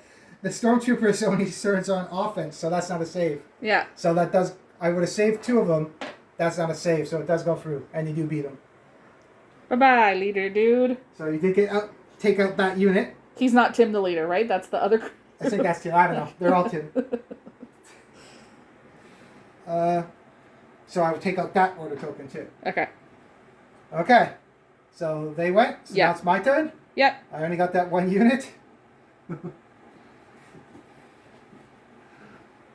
The Stormtroopers only surge on offense, so that's not a save. Yeah. So that does. I would have saved 2 of them. That's not a save, so it does go through, and you do beat them. Bye-bye, leader dude. So you did take out that unit. He's not Tim the leader, right? That's the other... I think that's Tim. I don't know. They're all Tim. So I would take out that order token too. Okay. Okay. So they went. So yeah. Now it's my turn? Yep. I only got that 1 unit.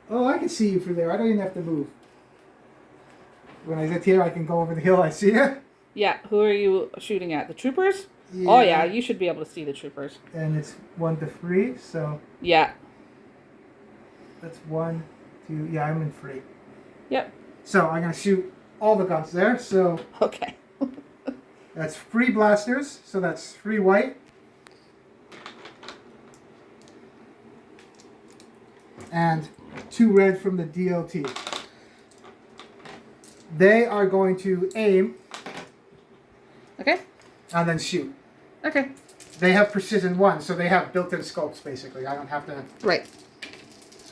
Oh, I can see you from there. I don't even have to move. When I get here, I can go over the hill. I see you. Yeah. Who are you shooting at? The troopers? Yeah. Oh, yeah. You should be able to see the troopers. And it's 1 to 3, so... Yeah. That's 1, 2... Yeah, I'm in 3. Yep. So I'm going to shoot all the guns there, so... Okay. That's 3 blasters, so that's 3 white. And 2 red from the DLT. They are going to aim. Okay. And then shoot. Okay. They have precision 1, so they have built-in scopes, basically. I don't have to... Right.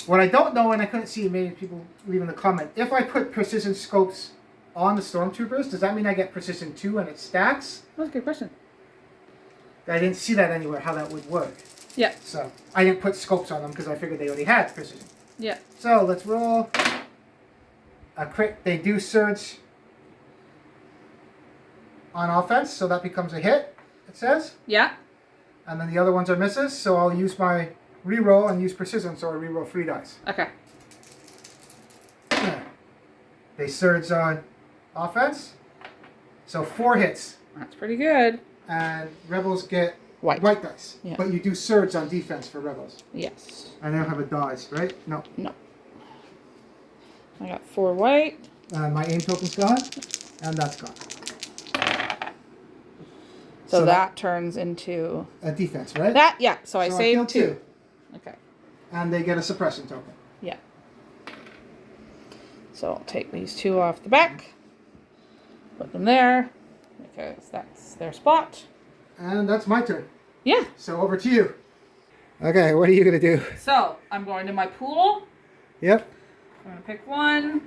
What I don't know, and I couldn't see many people leaving a comment, if I put precision scopes on the Stormtroopers, does that mean I get precision 2 and it stacks? That's a good question. I didn't see that anywhere, how that would work. Yeah. So, I didn't put scopes on them because I figured they already had precision. Yeah. So, let's roll a crit. They do surge on offense, so that becomes a hit, it says. Yeah. And then the other ones are misses, so I'll use my reroll and use precision, so I reroll 3 dice. Okay. They surge on offense, so 4 hits. That's pretty good. And rebels get white dice. Yeah. But you do surge on defense for rebels. Yes. And they don't have a dodge, right? No. No. I got 4 white. My aim token's gone, and that's gone. So that turns into... a defense, right? That, yeah. So I saved 2. Okay. And they get a suppression token. Yeah. So I'll take these 2 off the back. Put them there. Because that's their spot. And that's my turn. Yeah. So over to you. Okay, what are you going to do? So, I'm going to my pool. Yep. I'm going to pick 1.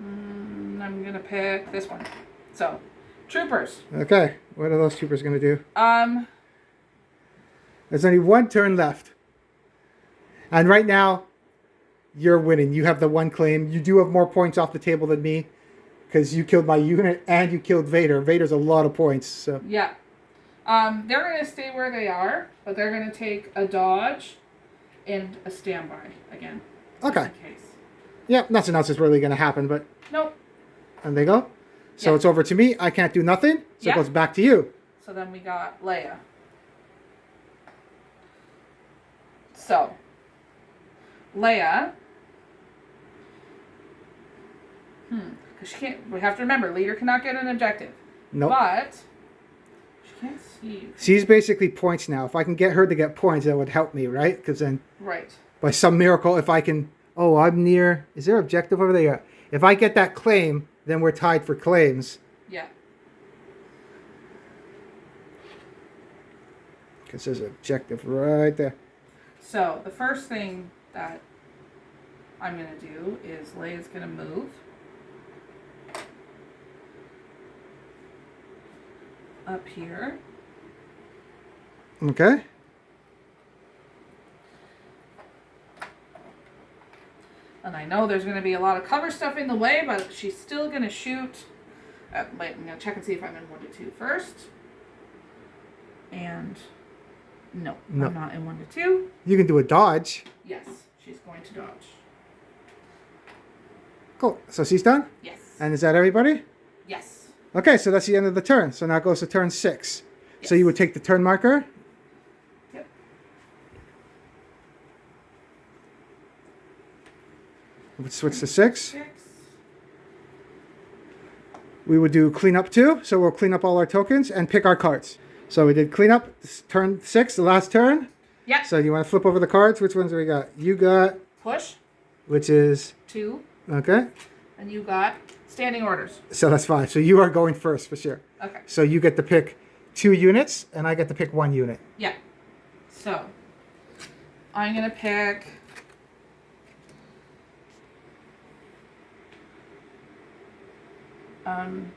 I'm going to pick this one. So, troopers. Okay, what are those troopers going to do? There's only 1 turn left. And right now, you're winning. You have the one claim. You do have more points off the table than me because you killed my unit and you killed Vader. Vader's a lot of points. So Yeah. They're going to stay where they are, but they're going to take a dodge and a standby again. Okay. In case. Yeah, nothing else is really going to happen, but... Nope. And they go. So Yeah. it's over to me. I can't do nothing. So Yeah. it goes back to you. So then we got Leia. So, Leia... Because she can't... We have to remember, leader cannot get an objective. Nope. But... She can't see. She's basically points now. If I can get her to get points, that would help me, right? Because then... Right. By some miracle, if I can... Oh, I'm near... Is there objective over there? Yeah. If I get that claim, then we're tied for claims. Yeah. Because there's an objective right there. So, the first thing that I'm going to do is Leia's going to move up here. Okay. And I know there's going to be a lot of cover stuff in the way, but she's still going to shoot. Wait, I'm going to check and see if I'm in 1 to 2 first. And no, No. I'm not in 1 to 2. You can do a dodge. Yes, she's going to dodge. Cool. So she's done? Yes. And is that everybody? Yes. Okay, so that's the end of the turn. So now it goes to turn 6. Yes. So you would take the turn marker. Yep. We'd switch to 6. 6. We would do cleanup 2. So we'll clean up all our tokens and pick our cards. So we did cleanup, turn 6, the last turn. Yep. So you want to flip over the cards? Which ones do we got? You got... Push. Which is... 2. Okay. And you got standing orders. So that's 5. So you are going first for sure. Okay. So you get to pick 2 units, and I get to pick 1 unit. Yeah. So, I'm going to pick... I'm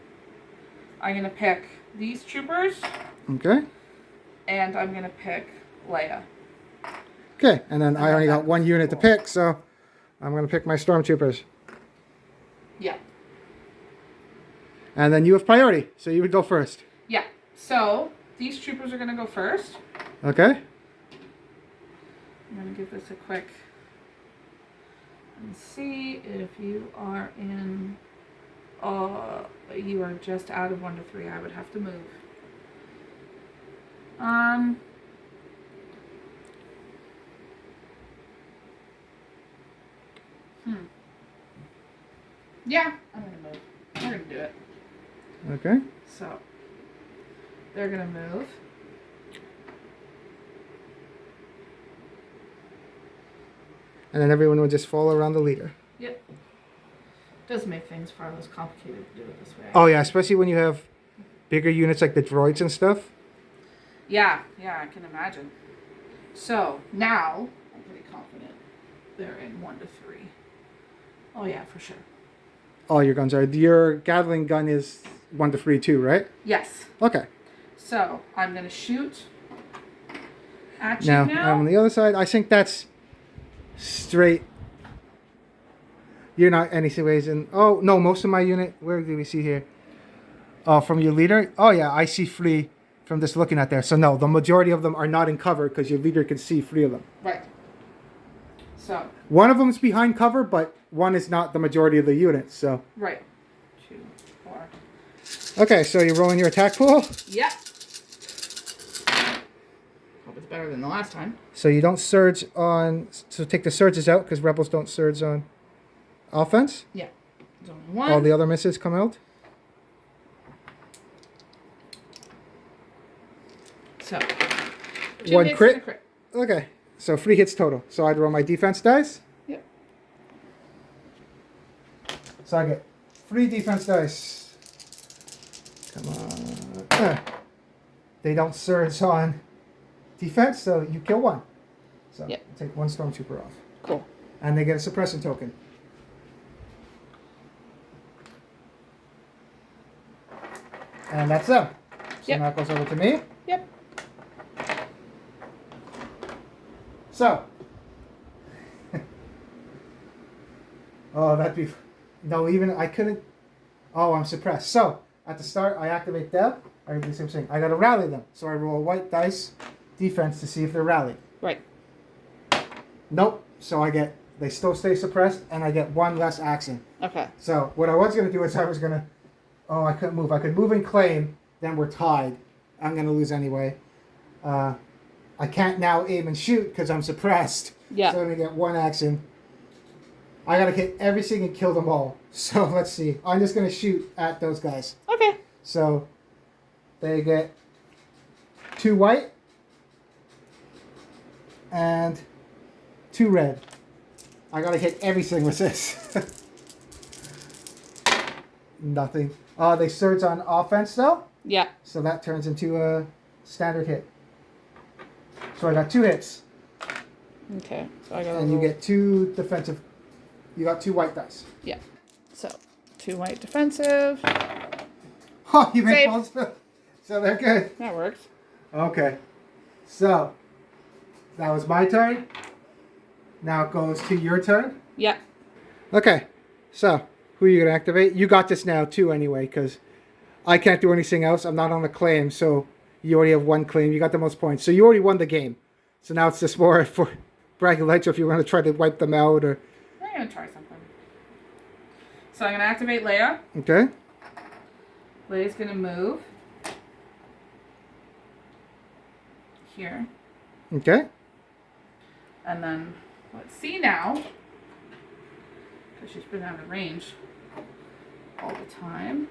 going to pick these troopers, Okay. and I'm going to pick Leia. Okay, and then I then only that got 1 was unit to cool. pick, so I'm going to pick my Stormtroopers. Yeah. And then you have priority, so you would go first. Yeah. So, these troopers are going to go first. Okay. I'm going to give this a quick... And see if you are in... you are just out of 1 to 3. I would have to move. Yeah, I'm gonna move. We're gonna do it. Okay. So, they're gonna move. And then everyone would just follow around the leader. Yep. Does make things far less complicated to do it this way. Oh yeah, especially when you have bigger units like the droids and stuff. Yeah, I can imagine. So, now, I'm pretty confident they're in 1 to 3. Oh yeah, for sure. All your guns are. Your Gatling gun is 1 to 3 too, right? Yes. Okay. So, I'm going to shoot at you Now, now. I'm on the other side. I think that's straight. You're not anyways in... Oh, no, most of my unit... Where do we see here? Oh, from your leader? Oh, yeah, I see 3 from just looking at there. So, no, the majority of them are not in cover because your leader can see 3 of them. Right. So. One of them is behind cover, but one is not the majority of the units, so... Right. 2, 4. Okay, so you're rolling your attack pool? Yep. Hope it's better than the last time. So you don't surge on... So take the surges out because rebels don't surge on offense. Yeah. There's only 1. All the other misses come out. So. 1 hits crit. and a crit. Okay, so 3 hits total. So I'd roll my defense dice. Yep. So I get 3 defense dice. Come on. They don't surge on defense, so you kill 1. So Yep. take 1 Stormtrooper off. Cool. And they get a suppression token. And that's them. So Yep. now it goes over to me. Yep. So, Oh, that'd be... No, even... I couldn't... Oh, I'm suppressed. So, at the start, I activate them. I do the same thing. I gotta rally them. So I roll a white dice defense to see if they're rallied. Right. Nope. So I get... They still stay suppressed, and I get one less action. Okay. So what I was gonna do is I was gonna... Oh, I couldn't move. I could move and claim. Then we're tied. I'm gonna lose anyway. I can't now aim and shoot because I'm suppressed. Yeah. So I'm gonna get one action. I gotta hit everything and kill them all. So let's see. I'm just gonna shoot at those guys. Okay. So they get 2 white and 2 red. I gotta hit everything with this. Nothing. They surge on offense though. Yeah. So that turns into a standard hit. So I got 2 hits. Okay. So I got. And you get 2 defensive. You got 2 white dice. Yeah. So 2 white defensive. Oh, you made Save. both. So they're good. That works. Okay. So that was my turn. Now it goes to your turn. Yeah. Okay. So who are you gonna activate? You got this now too, anyway, because I can't do anything else. I'm not on a claim, so you already have 1 claim. You got the most points, so you already won the game. So now it's just more for bragging rights, or if you want to try to wipe them out, or. I'm gonna try something. So I'm gonna activate Leia. Okay. Leia's gonna move here, Okay. and then let's see now, because she's been out of range all the time.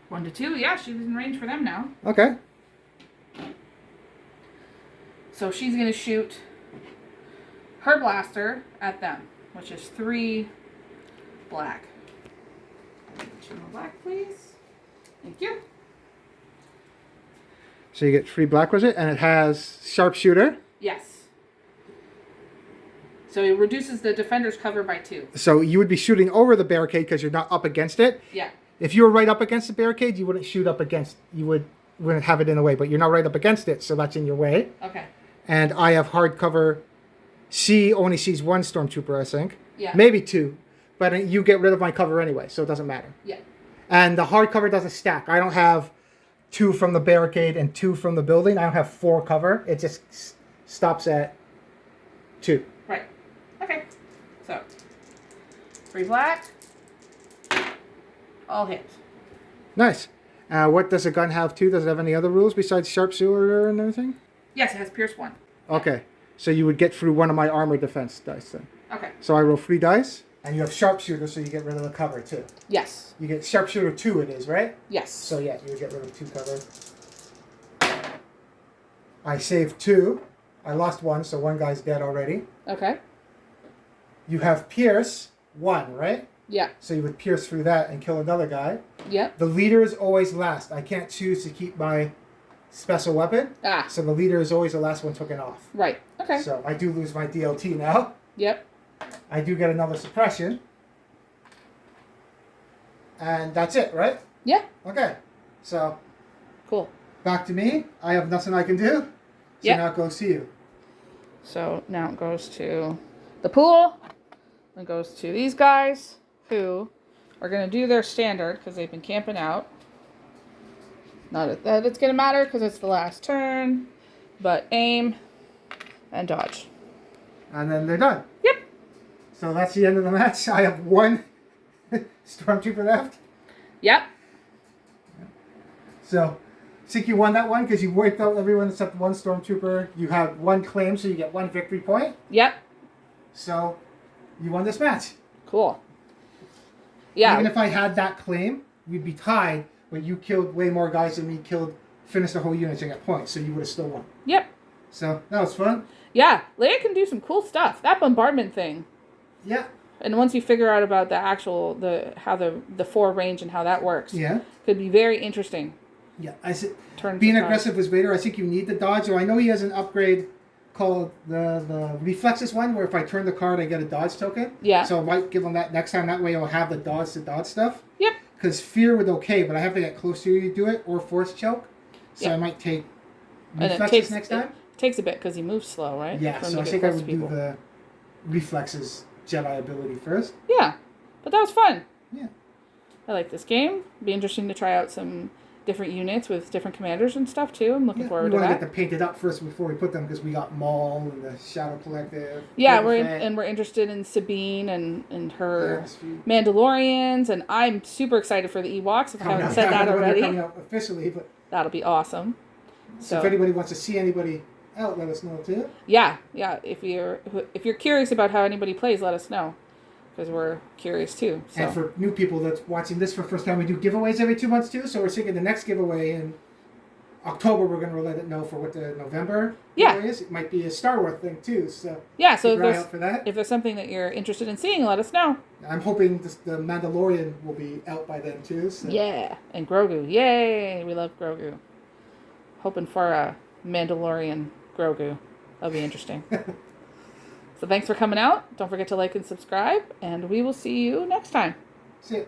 1 to 2, yeah, she's in range for them now. Okay. So she's gonna shoot her blaster at them, which is 3 black. 2 more black, please. Thank you. So you get 3 black, was it? And it has sharpshooter. Yes. So it reduces the defender's cover by 2. So you would be shooting over the barricade because you're not up against it. Yeah. If you were right up against the barricade, you wouldn't shoot up against. Wouldn't have it in the way, but you're not right up against it, so that's in your way. Okay. And I have hard cover. C only sees 1 stormtrooper, I think. Yeah. Maybe 2, but you get rid of my cover anyway, so it doesn't matter. Yeah. And the hard cover doesn't stack. I don't have 2 from the barricade and 2 from the building. I don't have 4 cover. It just stops at 2. Right. Okay. So 3 black. All hit. Nice. What does a gun have too? Does it have any other rules besides sharpshooter and everything? Yes, it has Pierce 1. Okay. So you would get through one of my armor defense dice then. Okay. So I roll 3 dice. And you have sharpshooter, so you get rid of the cover too. Yes. You get sharpshooter 2 it is, right? Yes. So yeah, you would get rid of 2 cover. I saved 2. I lost 1, so 1 guy's dead already. Okay. You have pierce 1, right? Yeah. So you would pierce through that and kill another guy. Yep. The leader is always last. I can't choose to keep my special weapon. Ah. So the leader is always the last one taken off. Right. Okay. So I do lose my DLT now. Yep. I do get another suppression. And that's it, right? Yeah. Okay. So Cool. back to me. I have nothing I can do. So Yep. now it goes to you. So now it goes to the pool. It goes to these guys who are going to do their standard because they've been camping out. Not that it's going to matter because it's the last turn, but aim and dodge. And then they're done. Yep. So that's the end of the match. I have 1 stormtrooper left. Yep. So I think you won that one because you wiped out everyone except 1 stormtrooper. You have 1 claim, so you get 1 victory point. Yep. So you won this match. Cool. Yeah. Even if I had that claim, we'd be tied, but you killed way more guys than me, finished the whole unit and got points, so you would have still won. Yep. So that was fun. Yeah. Leia can do some cool stuff. That bombardment thing. Yeah. And once you figure out about the actual how the 4 range and how that works, Yeah. could be very interesting. Yeah. I said Turns being aside. aggressive with Vader, I think you need the dodge. So I know he has an upgrade called the reflexes one, where if I turn the card, I get a dodge token. Yeah. So I might give him that next time. That way, I'll have the dodge to dodge stuff. Yep. Because fear would okay, but I have to get close to you to do it, or force choke. So Yep. I might take And it reflexes takes next time. takes a bit because he moves slow, right? Yeah, For him so to I get think I close to would do people. the reflexes Jedi ability first. Yeah, but that was fun. Yeah. I like this game. Be interesting to try out some different units with different commanders and stuff too. I'm looking forward to We want that. to get them painted up first before we put them because we got Maul and the Shadow Collective. Yeah, Boba we're interested in Sabine and her Fett. Yeah, Mandalorians, and I'm super excited for the Ewoks. If I haven't said that They're already, coming out officially, but that'll be awesome. so if anybody wants to see anybody out, let us know too. Yeah. If you're curious about how anybody plays, let us know, because we're curious too. So. And for new people that's watching this for the first time, we do giveaways every 2 months too. So we're thinking the next giveaway in October, we're going to let it know for what the November giveaway is. It might be a Star Wars thing too. So yeah, so keep your eye out for that. If there's something that you're interested in seeing, let us know. I'm hoping the Mandalorian will be out by then too. So. Yeah, and Grogu. Yay, we love Grogu. Hoping for a Mandalorian Grogu. That'll be interesting. So thanks for coming out. Don't forget to like and subscribe, and we will see you next time. See ya.